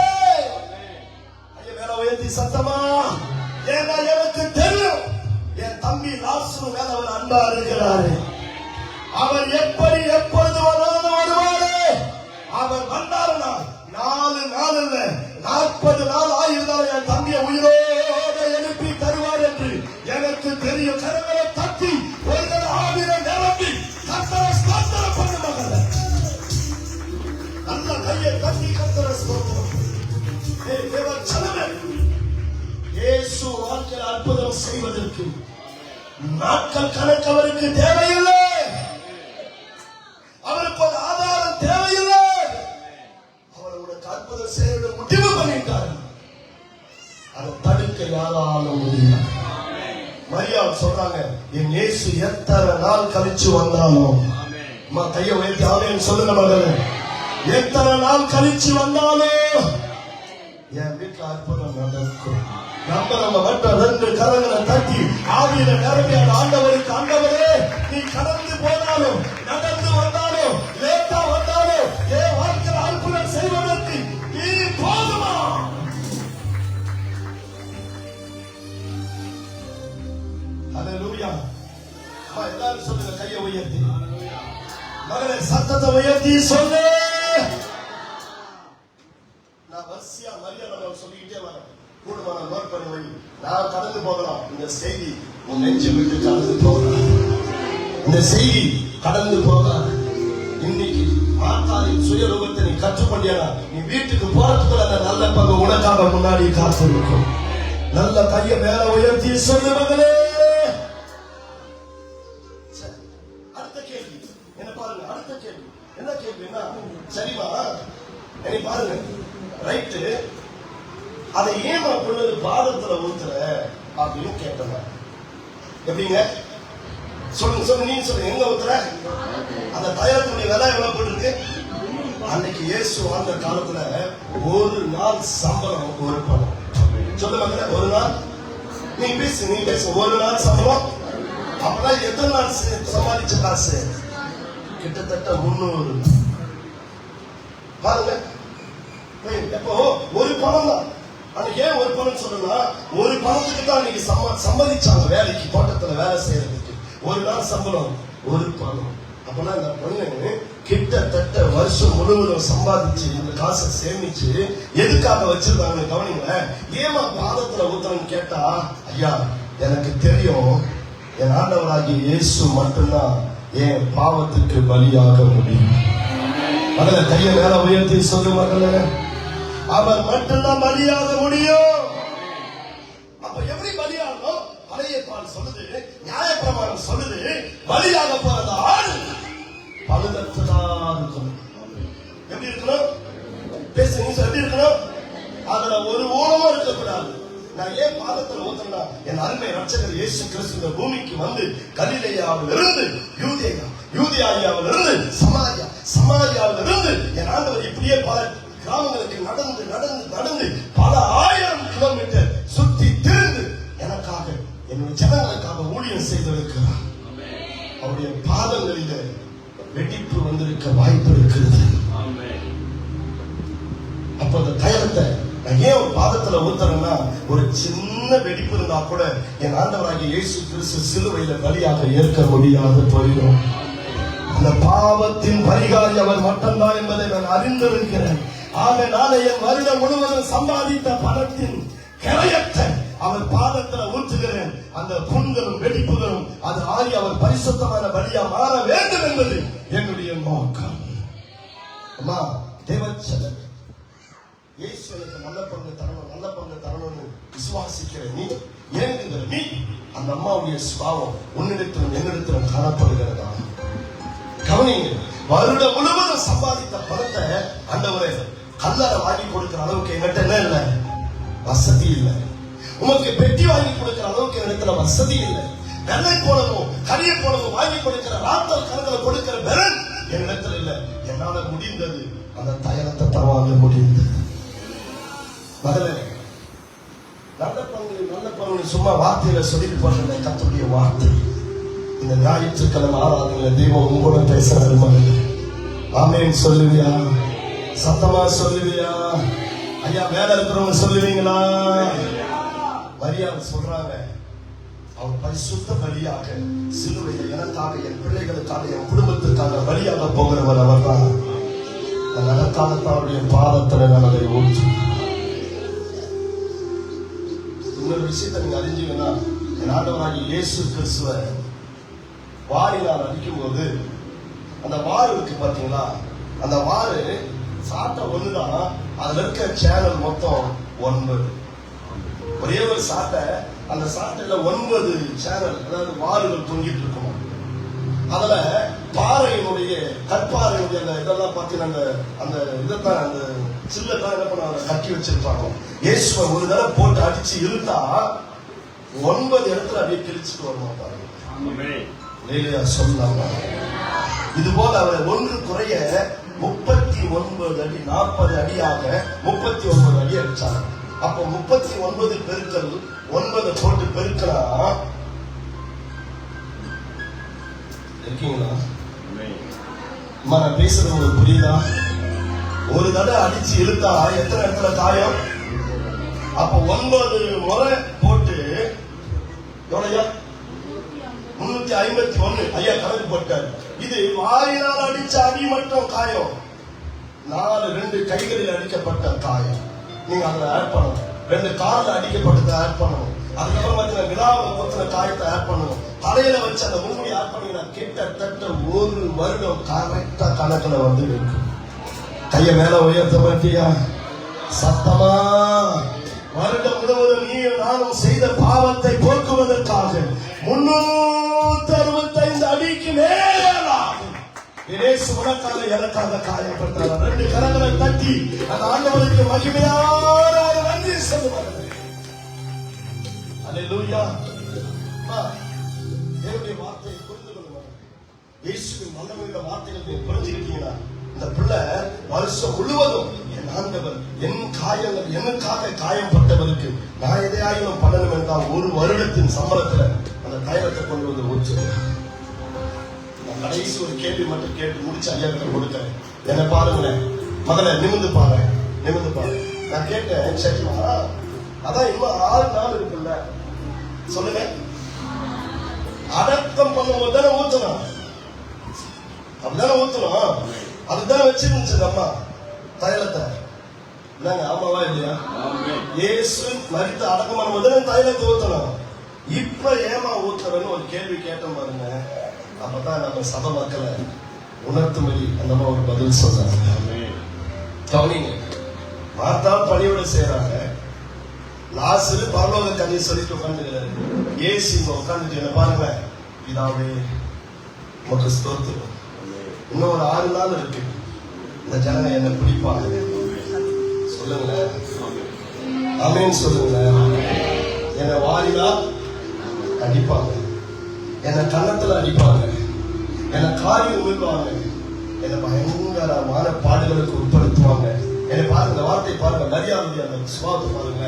S1: கைய மேல உயர்த்தி சத்தமா. ஏன்னா எனக்கு தெரியும் என் தம்பி லாசரு மேல அவர் அன்பா இருக்கிறாரு. அவர் எப்படி எப்பொழுது வருவாரு. அவர் வந்தாருன்னா 4 நாள் இல்ல 40 நாள் ஆயிருந்தாலும் என் தம்பியை உயிரோட எழுப்பி தருவார் என்று எனக்கு தெரியும். கரங்களை தட்டி ஒரு ஆவிர நிரம்பி கர்த்தரை ஸ்தோத்திரம் பண்ணுவாங்க. நல்ல கையை தட்டி கர்த்தரை ஸ்தோத்திரம். இயேசு வாழ்க்கையில் அற்புதம் செய்வதற்கு நாட்கள் கணக்கு அவருக்கு தேவையில்லை. அவருக்கு ஒரு ஆதாரம் தேவையில்லை. அவரோட அற்புதம் செய்ய முடிவு பண்ணிட்டார். அதை தடுக்க யாராலும் முடியும். மரியாதை சொல்றாங்க, என் இயேசு எத்தனை நாள் கழிச்சு வந்தாலும், கையை உயர்த்தி ஆவேன்னு சொல்லுங்க மகளே, எத்தனை நாள் கழிச்சு வந்தாலும் என் வீட்டுல அற்புதம் நடக்கும். நம்ம மட்டும் 2 கரங்களை தட்டி ஆவியில நிரம்பி அந்த ஆண்டவருக்கு, ஆண்டவரே நீ கடந்து போனாலும் நடந்து வந்தாலும் லேட்டா வந்தாலும் என் வாழ்க்கையில் அற்புதம் செய்வதற்கு நீ போதுமா? ஹல்லேலூயா. எல்லாரும் சொல்லுங்க, கையை உயர்த்தி மகளே சத்தத்தை உயர்த்தி சொல்லு. நான் வரிசையா மரியாதை சொல்லிக்கிட்டே வரேன். கூடுமான நோட் பண்ணி வை. நான் கடந்து போகலாம். இந்த செய்தி உன் நெஞ்சு விட்டு கடந்து போகலாம். இந்த செய்தி கடந்து போகலாம். இன்னைக்கு மாத்தாரின் சுயரூபத்தை நீ கற்றுக்கொண்டியா, நீ வீட்டுக்கு போறதுக்குள்ள அந்த நல்ல பங்கு உனக்காக முன்னாடி காத்திருக்கும். நல்ல கையை மேல உயர்த்தி சொல்லு மகளே. அடுத்த கேள்வி என்ன பாருங்க. அடுத்த கேள்வி என்ன கேள்வின்னா, சரிமா என்னை பாருங்க, ரைட்டு, அதை ஏமா பொண்ணு பாதத்துல ஊத்துற அப்படின்னு கேட்டாங்க. எப்படிங்க சொல்லுங்க, நீங்க சொல்லுங்க, எங்க ஊத்துற? அந்த தைலத்துடைய விலை எவ்வளவு போட்டுருக்கு? அன்னைக்கு இயேசு வாழ்ந்த காலத்துல ஒரு நாள் சம்பளம் ஒரு பணம். சொல்லுவாங்க, ஒரு நாள் நீ பேசு ஒரு நாள் சம்பளம் அப்பதான் எத்தனை நாள் சம்பாதிச்ச காசு? கிட்டத்தட்ட 300. பாருங்க, எப்போ ஒரு பணம் தான். அன்னைக்கு ஏன் ஒரு பணம் சொல்லணும்னா, ஒரு பணத்துக்கு தான் அன்னைக்கு சம்மதிச்சாங்க வேலைக்கு, தோட்டத்துல வேலை செய்யறதுக்கு. ஒரு நாள் சம்பளம், ஒரு பணம். அப்பனா இந்த பொண்ணு கிட்டத்தட்ட வருஷம் முழுவதும் சம்பாதிச்சு இந்த காசை சேமிச்சு எதுக்காக வச்சிருந்தாங்க கவனிங்க. ஏமா பாதத்துல ஊத்தணும்னு கேட்டா, ஐயா எனக்கு தெரியும் என் ஆண்டவராகிய இயேசு மட்டும்தான் என் பாவத்துக்கு பலியாக முடியும். மகள கையை மேல உயர்த்தி சொல்லு மகள, அவர் மட்டும்தான் பலியாக முடியும். அப்ப எப்படி பலியாகும்? பழைய பால் சொல்லுது, நியாயப்பிரமாணம் சொல்லுது, பலியாக போறது ஆள் பழுதற்றதா இருக்கணும். எப்படி இருக்கணும்? பேசுங்க, எப்படி இருக்கணும்? அதுல ஒரு ஊனமும் இருக்கக்கூடாது. நான் ஏன் பாதத்தில் ஊத்துறேன்னா, என் அருமை ரட்சகர் இயேசு கிறிஸ்து இந்த பூமிக்கு வந்து கலிலேயாவில் இருந்து யூதேயாவில் இருந்து சமாரியாவில் இருந்து என் ஆண்டவர் இப்படியே பல கிராமங்களுக்கு நடந்து நடந்து நடந்து பல 1000 கிலோமீட்டர் சுற்றி திரிந்து எனக்காக, என்னுடைய ஜனங்களுக்காக ஊழியம் செய்திருக்கிறார். அவருடைய பாதங்களில வெடிப்பு வந்திருக்க வாய்ப்பு இருக்கிறது. அப்ப அந்த தைலத்தை நான் ஏன் ஒரு பாதத்துல ஊத்துறேன்னா, ஒரு சின்ன வெடிப்பு இருந்தா கூட என் ஆண்டவராகிய இயேசு கிறிஸ்து சிலுவையில பலியாக ஏற்க முடியாது போயிடும். அந்த பாவத்தின் பரிகாரி அவர் மட்டும்தான் என்பதை நான் அறிந்திருக்கிறேன். ஆகையால என் வருடம் முழுவதும் சம்பாதித்த பணத்தின் கிரயத்தை அவர் பாதத்துல ஊற்றுகிறேன். அந்த புண்களும் வெடிப்புகளும் அது ஆகி அவர் பரிசுத்தமான பலியா மாற வேண்டும் என்பது என்னுடைய நோக்கம். அம்மா தேவச்சல இயேசுவுக்கு நல்ல பங்கு தரணும்னு விசுவாசிக்கிற நீ, ஏங்குகிற நீ, அந்த அம்மாவுடைய சுபாவம் உன்னிடத்திலும் என்னிடத்திலும் காணப்படுகிறதா? கவனிங்க, வருடம் முழுவதும் சம்பாதித்த பணத்தை ஆண்டவரே கல்லறை வாங்கி கொடுக்கிற அளவுக்கு என்கிட்ட என்ன இல்லை? வசதி இல்லை. உமக்கு பெட்டி வாங்கி கொடுக்கிற அளவுக்கு இடத்துல வசதி இல்லை. வெள்ளை போலவும் கரிய போலவும் வாங்கி கொடுக்கிற ராத்தல் கரங்களை கொடுக்கிற பெறன் என்னிடத்துல இல்லை. என்னால முடிந்தது அந்த தைலத்தை தவாங்க முடிந்தது. மகளே, நல்ல பங்கு சும்மா வார்த்தையில சொல்லிட்டு போற கர்த்தருடைய வார்த்தை. இந்த ஞாயிற்றுக்கிழமை ஆராதனையில தெய்வம் உங்களோட பேசுறாரு. மகளே, ஆமென் சொல்லுவியா? சத்தமா சொல்லுவியா? ஐயா வேலை இருக்கிறவங்க சொல்லுவீங்களா? மரியாதை சொல்றாங்க, அவர் பரிசுத்த பலியாக சிலுவையில் எனக்காக, என் பிள்ளைகளுக்காக, என் குடும்பத்துக்காக பலியாக போகிறவர் அவர் தான். நடக்காலத்தாருடைய பாதத்தில் நான் அதை ஊற்று. இன்னொரு விஷயத்தை நீங்க அறிஞ்சீங்கன்னா, என் ஆண்டவராகிய இயேசு கிறிஸ்துவ வாரினால் அடிக்கும் போது அந்த வாரு இருக்கு பாத்தீங்களா, அந்த வாரு சாட்டை ஒண்ணுதான், அதுல இருக்க சேனல் மொத்தம் 9. ஒரே ஒரு சாட்டை, அந்த சாட்டையில 9 சேனல், அதாவது வாருகள் தொங்கிட்டு இருக்கும். அதுல பாறையினுடைய கற்பாறையினுடைய அந்த இதெல்லாம் பார்த்தீங்கன்னா அந்த இதைத்தான், அந்த சில்லத்தான் என்ன பண்ண கட்டி வச்சிருப்பாங்க. இயேசுவை ஒரு தடவை போட்டு அடிச்சு இழுத்தா 9 இடத்துல அப்படியே கிழிச்சுட்டு வர மாட்டாங்க. சொல்லாம இது போல அவரை ஒன்று குறைய 39 அடி 40 அடியாக 39 அடி அடிச்சாங்க. அப்ப 39 பெருக்கல் 9 போட்டு பெருக்கலாம். இருக்கீங்களா? நான் பேசுறது உங்களுக்கு புரியுதா? ஒரு தடவை அடிச்சு இழுத்தா எத்தனை இடத்துல காயம்? அப்ப 9 முறை போட்டு எவ்வளவு? 351. ஐயா கணக்கு போட்டாரு. இது வாயினால் அடிச்ச அடி மட்டும் காயம். 2 கைகளில் அடிக்கப்பட்ட காயம். நீங்க அதுல ஆட் பண்ணணும். 2 காலில் அடிக்கப்பட்டதை ஆட் பண்ணணும். அதுக்கப்புறம் பார்த்தீங்கன்னா விழாவை பொறுத்த காயத்தை ஆட் பண்ணணும். தலையில வச்சு அந்த முன்முடி ஆட் பண்ணீங்கன்னா கிட்டத்தட்ட 1 வருடம் கரெக்டா கணக்குல வந்து இருக்கும். கைய மேல உயர்த்த மாட்டியா? சத்தமா வருடம் முழுவதும் நீ நானும் செய்த பாவத்தை போக்குவதற்காக 365 அடிக்கு மேலாக இயேசு உனக்காக எனக்காக காயப்பட்டார். 2 கரங்களை தட்டி அந்த ஆண்டவருக்கு மகிமையான நன்றி சொல்லுவார்கள். அல்லேலூயா. தேவனுடைய வார்த்தையை புரிந்து கொள்ளுங்கள். இயேசுவின் வல்லமையுள்ள வார்த்தைகள் நீங்க புரிஞ்சுக்கிட்டீங்கன்னா, இந்த பிள்ளை வருஷம் முழுவதும் என் ஆண்டவர் என் காயங்கள் எனக்காக காயப்பட்டவருக்கு நான் எதையாயிரம் பண்ணணும் என்றால் 1 வருடத்தின் சம்பளத்துல அந்த தைலத்தை கொண்டு வந்து ஊற்று. ஊற்று. நான் கடைசி ஒரு கேள்வி மட்டும் கேட்டு முடிச்சு ஐயா கிட்ட கொடுத்தேன். என்ன பாருங்களேன் மகளே, நிமிந்து பாரு, நிமிந்து பாரு. நான் கேட்டேன், சரிமா அதான் இன்னும் 6 நாள் இருக்குல்ல, சொல்லுங்க. அடக்கம் பண்ணும்போது தானே ஊத்தணும், அப்படிதானே ஊத்தணும். அதுதானே வச்சிருந்துச்சு அம்மா தைலத்தை. இல்லங்க, ஆமாவா இல்லையா? இயேசு மரித்து அடக்கம் பண்ணும்போது தைலத்தை ஊத்தணும். இப்ப ஏமா ஊத்துறன்னு ஒரு கேள்வி கேட்டோம் பாருங்க. அப்பதான் நம்ம சபை மக்களை உணர்த்தும்படி அந்த அம்மா ஒரு பதில் சொல்றாங்க. கவனிங்க, மார்த்தா பணியோட செய்யறாங்க. லாசரு பரலோக கதையை சொல்லிட்டு உட்காந்துக்கிறாரு. ஏசு இங்க உட்காந்துட்டு என்ன பாருங்க, இதாவே உமக்கு ஸ்தோத்திரம், இன்னும் ஒரு 6 நாள் இருக்கு, இந்த ஜனங்க என்ன பிடிப்பாங்க. சொல்லுங்களேன், ஆமென் சொல்லுங்களேன். என்னை வாரினா அடிப்பாங்க, என்னை கன்னத்துல அடிப்பாங்க, என்னை காரியம் விழுவாங்க, என்னை பயங்கரமான பாடுகளுக்கு உட்படுத்துவாங்க. என்னை பாருங்க, இந்த வார்த்தை பாருங்க, மரியாதை அந்த சுவாத்தை பாருங்க.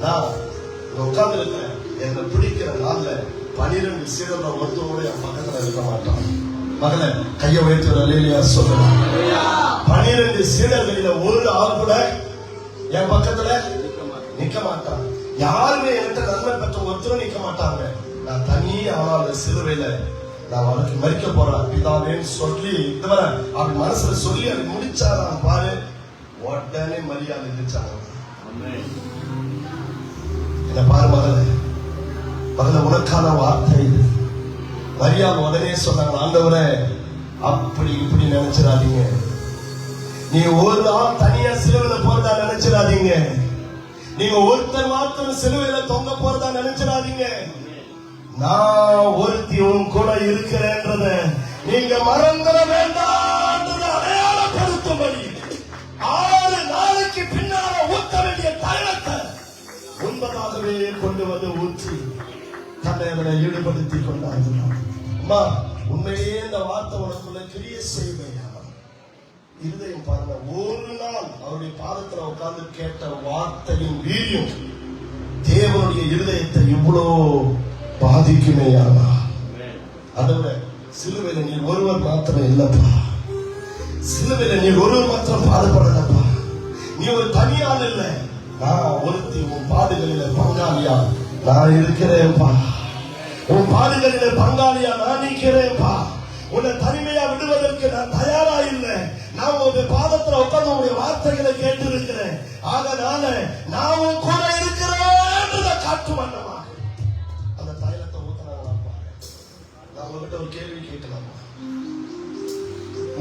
S1: நான் உட்கார்ந்து இருக்கிறேன், என்னை பிடிக்கிற நாள்ல 12 சீடர்கள் ஒருத்தரோட என் பக்கத்துல இருக்க மாட்டான். மகளே, கையை உயர்த்து அல்லேலூயா சொல்லுங்க. 12 சீடர்களில ஒரு ஆள் கூட என் பக்கத்துல நிக்க மாட்டான். யாருமே என்கிட்ட நன்மை பெற்ற ஒருத்தரும் நிக்க மாட்டாங்க. நான் தனி ஆளாத சிலுவையில நான் அவனுக்கு மறிக்க போறேன் பிதாவேன்னு சொல்லி இதுவரை அவன் மனசுல சொல்லி அதை முடிச்சாரான் பாரு. உடனே மரியாதை இருந்துச்சாங்க. என்ன பாரு மகளே, மகள உனக்கான வார்த்தை இது. மரியாதை உடனே சொன்னாங்க, ஆண்டவரே அப்படி இப்படி நினைச்சிடாதீங்க, நீ ஒரு ஆள் தனியா சிலுவையில போறதா நினைச்சிடாதீங்க, நீங்க ஒருத்தர் மாத்திரம் சிலுவையில தொங்க போறதா நினைச்சிடாதீங்க, நான் ஒருத்தி உன் கூட இருக்கிறேன்றத நீங்க மறந்துட வேண்டாம். அடையாளப்படுத்தும்படி 6 நாளைக்கு பின்னால ஊத்த வேண்டிய தைலத்தை முன்பதாகவே கொண்டு வந்து ஊற்றி தன்னை அவனை ஈடுபடுத்தி கொண்டாங்க. அம்மா, உண்மையே இந்த வார்த்தை உனக்குள்ள கிரியை செய்வேன். இருதயம் பாருங்க, ஒரு நாள் அவருடைய பாதத்துல உட்கார்ந்து கேட்ட வார்த்தையின் வீரியம் தேவனுடைய இருதயத்தை இவ்வளோ பாதிக்குமே. ஆனா அதோட சிலுவையில நீ ஒருவர் மாத்திரம் இல்லப்பா, சிலுவையில நீ ஒருவர் மாத்திரம் பாடுபடலப்பா, நீ ஒரு தனியால் இல்லை, நான் ஒருத்தி உன் பாடுகளில பங்காளியா நான் இருக்கிறேன்ப்பா, உன் பாடுகளில பங்காளியா நான் நிற்கிறேன்ப்பா, உன்னை தனிமையா விடுவதற்கு நான் தயாரா இல்லை, நான் ஒரு பாதத்துல உட்கார்ந்து உங்களுடைய வார்த்தைகளை கேட்டு இருக்கிறேன், அதனால நான் உன் கூட இருக்கிறேன் காட்டு வண்ணமாக அந்த தைலத்தை ஊத்தினாங்க. நான் உங்ககிட்ட ஒரு கேள்வி கேட்கலாமா?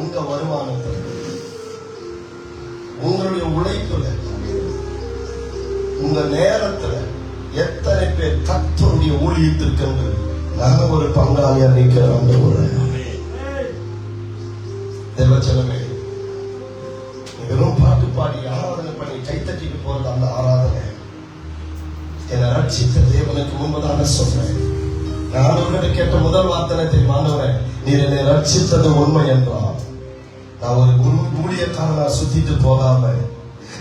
S1: உங்க வருமானத்துல, உங்களுடைய உழைப்புல, உங்க நேரத்துல எத்தனை பேர் கர்த்தருடைய ஊழியத்திற்கு நாங்க ஒரு பங்காளியா நிற்கிறோம்? தேவச்சலமே, வெறும் பாட்டு பாடி ஆராதனை பண்ணி கைத்தட்டிட்டு போறது அந்த ஆராதனை. என்னை ரட்சித்த தேவனுக்கு முன்பதாக சொல்றேன். நான் அவர்கிட்ட கேட்ட முதல் வார்த்தை தெரியுமானவரே, நீர் என்னை ரட்சித்தது உண்மை என்றால் நான் ஒரு ஊழியக்காரனா சுத்திட்டு போகாம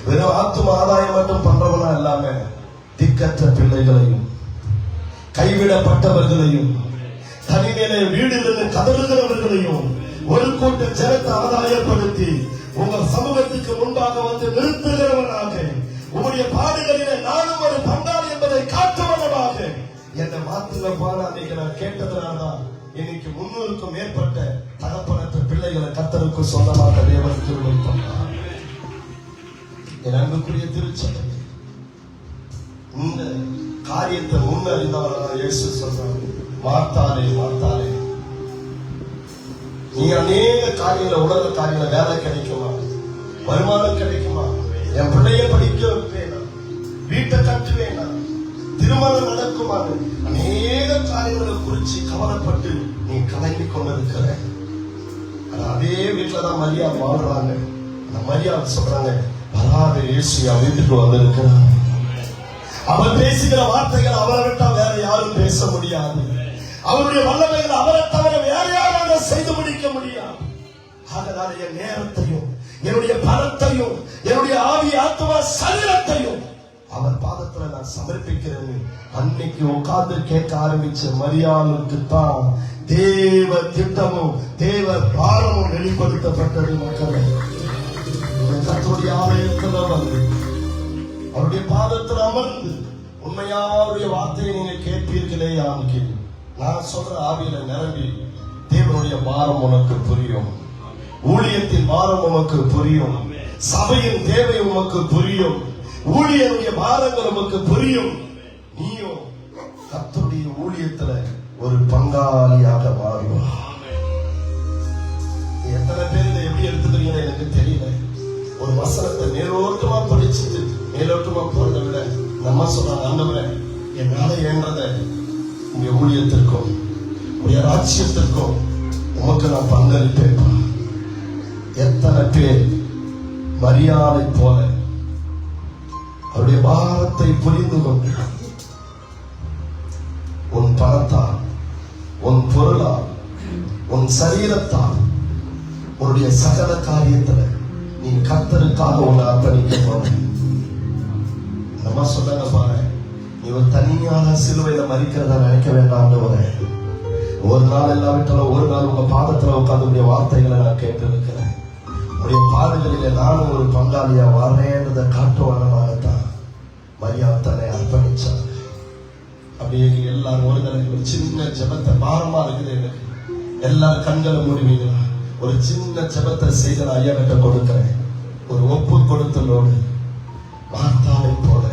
S1: வெறும் ஆத்தும ஆதாயம் மட்டும் பண்றவனா இல்லாம திக்கற்ற பிள்ளைகளையும் கைவிடப்பட்டவர்களையும் தனிமையில வீடுகளில் கதறுகிறவர்களையும் ஒரு கூட்ட ஜனத்தை ஆதாயப்படுத்தி உங்கள் சமூகத்துக்கு முன்பாக வந்து நிறுத்துகிறவனாக உங்களுடைய பாடுகளிலே நானும் ஒரு பங்காளி என்பதை காட்டுவனமாக என்னை மாத்துங்க பாடா. நீங்க நான் கேட்டதுனால்தான் இன்னைக்கு 300க்கும் மேற்பட்ட தகப்பனற்ற பிள்ளைகளை கர்த்தருக்கு சொந்தமாக தேவன் கிருபை தந்தார். என் அன்புக்குரிய திருச்சபை, இந்த காரியத்தை முன்னறிந்தவரான இயேசு சொல்றார், மார்த்தாலே மார்த்தாலே, நீ அநேக காரியங்களை உலக காரியங்களை வேலை கிடைக்குமா, வருமானம் கிடைக்குமா, என் பிள்ளைய படிக்க வைப்பேனா, வீட்டை கட்டுவேனா, திருமணம் நடக்குமா, அநேக காரியங்களை குறிச்சு கவலைப்பட்டு நீ கலங்கி கொண்டிருக்கிற. அதே வீட்டுலதான் மரியா வாழ்றாங்க. அந்த மரியா சொல்றாங்க, வராத இயேசு என் வீட்டுக்கு வந்திருக்கிறார். அவர் பேசுகிற வார்த்தைகள் அவரை விட்டா வேற யாரும் பேச முடியாது. அவருடைய வல்லமைகள் அவரை தவிர வேற யாரும் செய்து முடிக்க முடியாது. அதனால என் நேரத்தையும் என்னுடைய பணத்தையும் என்னுடைய ஆவி ஆத்மா சரீரத்தையும் அவர் பாதத்துல நான் சமர்ப்பிக்கிறேன்னு அன்னைக்கு உட்கார்ந்து கேட்க ஆரம்பிச்ச மரியாளுக்கு தான் தேவ திட்டமும் தேவ பாரமும் வெளிப்படுத்தப்பட்டது. மக்களே, கர்த்தருடைய ஆலயத்துல வந்து அவருடைய பாதத்தில் அமர்ந்து உண்மையாருடைய வார்த்தையை நீங்க கேட்பீர்களே யாருக்கு நான் சொல்ற ஆவியில நிரம்பி தேவனுடைய பாரம் உனக்கு புரியும், ஊழியத்தின் பாரம் உனக்கு புரியும், சபையின் தேவை உனக்கு புரியும், ஊழியருடைய பாரங்கள் உனக்கு புரியும். நீயும் கர்த்தருடைய ஊழியத்துல ஒரு பங்காளியாக மாறுவார். எத்தனை பேர் இதை எப்படி எடுத்துக்கிறீங்க எனக்கு தெரியல. ஒரு வசனத்தை மேலோட்டமா படிச்சுட்டு மேலோட்டமா போறதை விட நம்ம சொல்றாங்க, ஆண்டவரே என்னால ஏன்றத உங்க ஊழியத்திற்கும் உடைய ராஜ்யத்திற்கும் உமக்கு நான் பங்களிப்பேன். எத்தனை பேர் மரியாதை போல அவருடைய பாரத்தை புரிந்து கொண்டு உன் பணத்தால், உன் பொருளால், உன் சரீரத்தால், உன்னுடைய சகல காரியத்துல நீ கர்த்தருக்காக உன்னை அர்ப்பணிக்க போற. நம்ம சொன்னாங்க பாரு, நீ ஒரு தனியாக சிலுவையில மறிக்கிறதா நினைக்க வேண்டாம். ஒரு நாள் இல்லாவிட்டாலும் ஒரு நாள் உங்க பாதத்துல உட்கார்ந்து உடைய வார்த்தைகளை நான் கேட்டு இருக்கிறேன். உடைய பாடுகளில நானும் ஒரு பங்காளியா வரேன்றத காட்டுவானமாகத்தான் மரியாள் தன்னை அர்ப்பணிச்சார். அப்படியே எல்லாரும் ஒரு தடவை ஒரு சின்ன ஜெபத்தை, பாரமா இருக்குது எனக்கு, எல்லாரும் கண்களை மூடுவீங்களா? ஒரு சின்ன ஜெபத்தை செய்து நான் ஐயா கிட்ட கொடுக்கிறேன். ஒரு ஒப்பு கொடுத்தலோடு மார்த்தாளை போல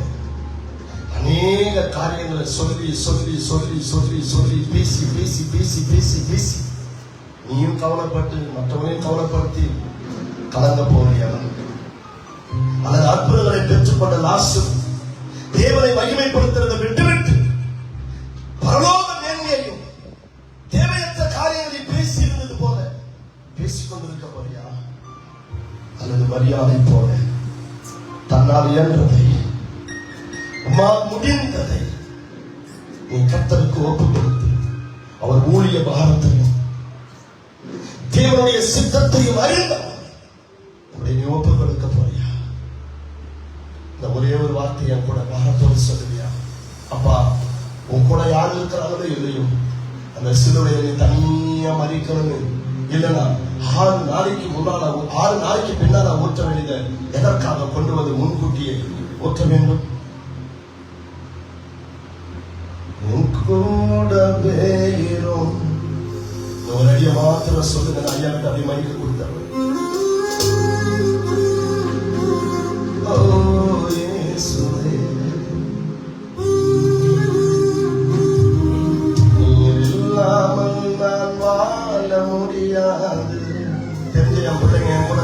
S1: அநேக காரியங்களை சொல்லி சொல்லி சொல்லி சொல்லி சொல்லி பேசி பேசி பேசி பேசி பேசி நீயும் கவலைப்பட்டு மற்றவனையும் கவலைப்படுத்தி கலங்க போறியா? அல்லது அற்புதங்களை பெற்றுக்கொண்ட லாஸ்ட் தேவனை மகிமைப்படுத்துறதை விட்டுவிட்டு பரலோக மேன்மையையும் தேவையற்ற காரியங்களை பேசி இருந்தது போல பேசிக்கொண்டிருக்க போறியா? அல்லது மரியாதை போல தன்னால் இயன்றதை முடிந்ததை நீ கர்த்தருக்கு ஒப்பு கொடுத்து அவர் ஊழிய பாரத்தையும் தேவனுடைய சித்தத்தையும் அறிந்த நீ ஒப்பு கொடுக்க போறியா? இந்த ஒரே ஒரு வார்த்தையை கூட பாரத்தோடு சொல்லுவியா? அப்பா, உன் கூட யார் இருக்கிறாங்களோ இல்லையோ அந்த சிலுவையை நீ தனியா மறிக்கணும்னு இல்லைன்னா 6 நாளைக்கு முன்னால 6 நாளைக்கு பின்னால ஊற்ற வேண்டியதை எதற்காக கொண்டு வந்து முன்கூட்டியே ஊற்ற வேண்டும்? கூடவே ஒரு அடிய மாத்திரம் சொல்லுங்க. ஐயா கிட்ட அப்படி மைக்க கொடுத்தாரு. நீர் இல்லாமல் நான் வாழ முடியாது. தெரிஞ்ச என் பிள்ளைங்க என் கூட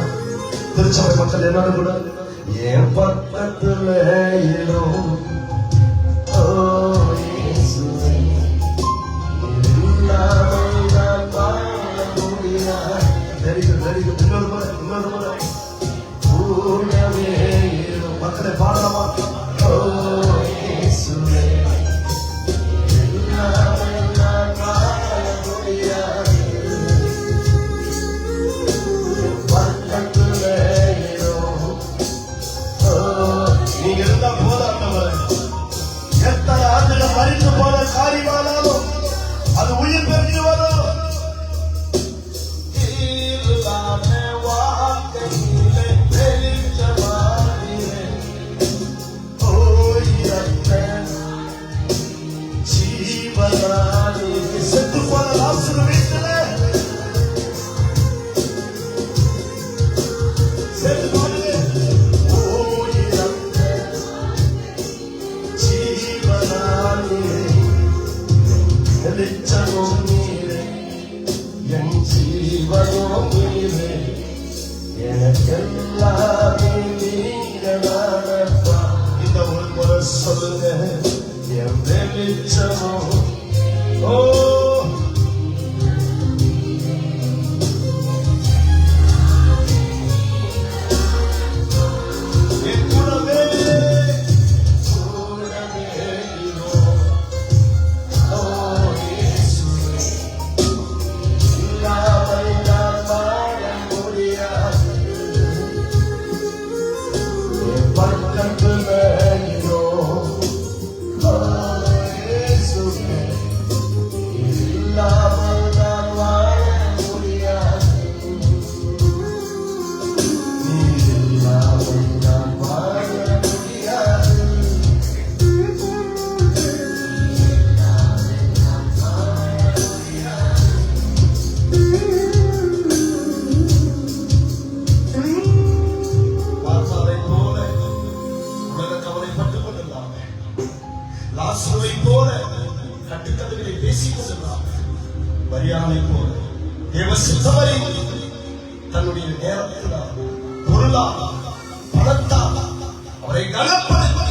S1: திருச்சபை மக்கள் என்னோட கூட என் பக்கத்துல இடும். மக்களை பாடலாமா? நீங்க இருந்தா போதாண்டவர் எத்தனை ஆண்டுகள் மறித்து போன காரியமானாலும் அது உயிர் பெற்று வரும். செத்து போன லாசரு வீட்டுல செத்து போனது ஜீவனானே வெளிச்சமும் நீரே, என் ஜீவனும் நீரே, எனக்கெல்லாமே நீங்களானப்பா. இந்த ஒரு முறை சொல்லுங்க, என் வெளிச்சமும் பக்கத்துல சென்றார். மரியாதை போல தேவ சித்தமறிந்து தன்னுடைய நேரத்தினால் பொருளால் பணத்தால் அவரை கனப்படுத்தி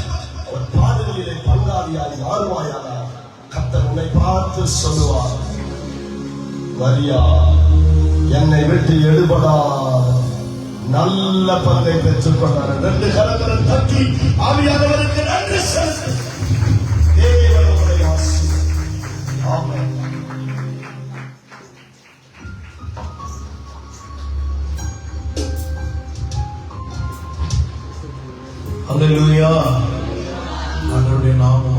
S1: அவர் பாடுகளிலே பங்காளியாய் மாறுவாயானால் கர்த்தர் உன்னை பார்த்து சொல்லுவார், மரியா என்னை விட்டு எடுபடா நல்ல பங்கை பெற்றுக் கொண்டார். 2 கரங்களை தட்டி ஆவியானவருக்கு நன்றி செலுத்து. தேவன் உங்களை ஆசீர்வதிப்பார். ஆமென்.
S3: அல்லேலூயா. ஆண்டவருடைய நாமம்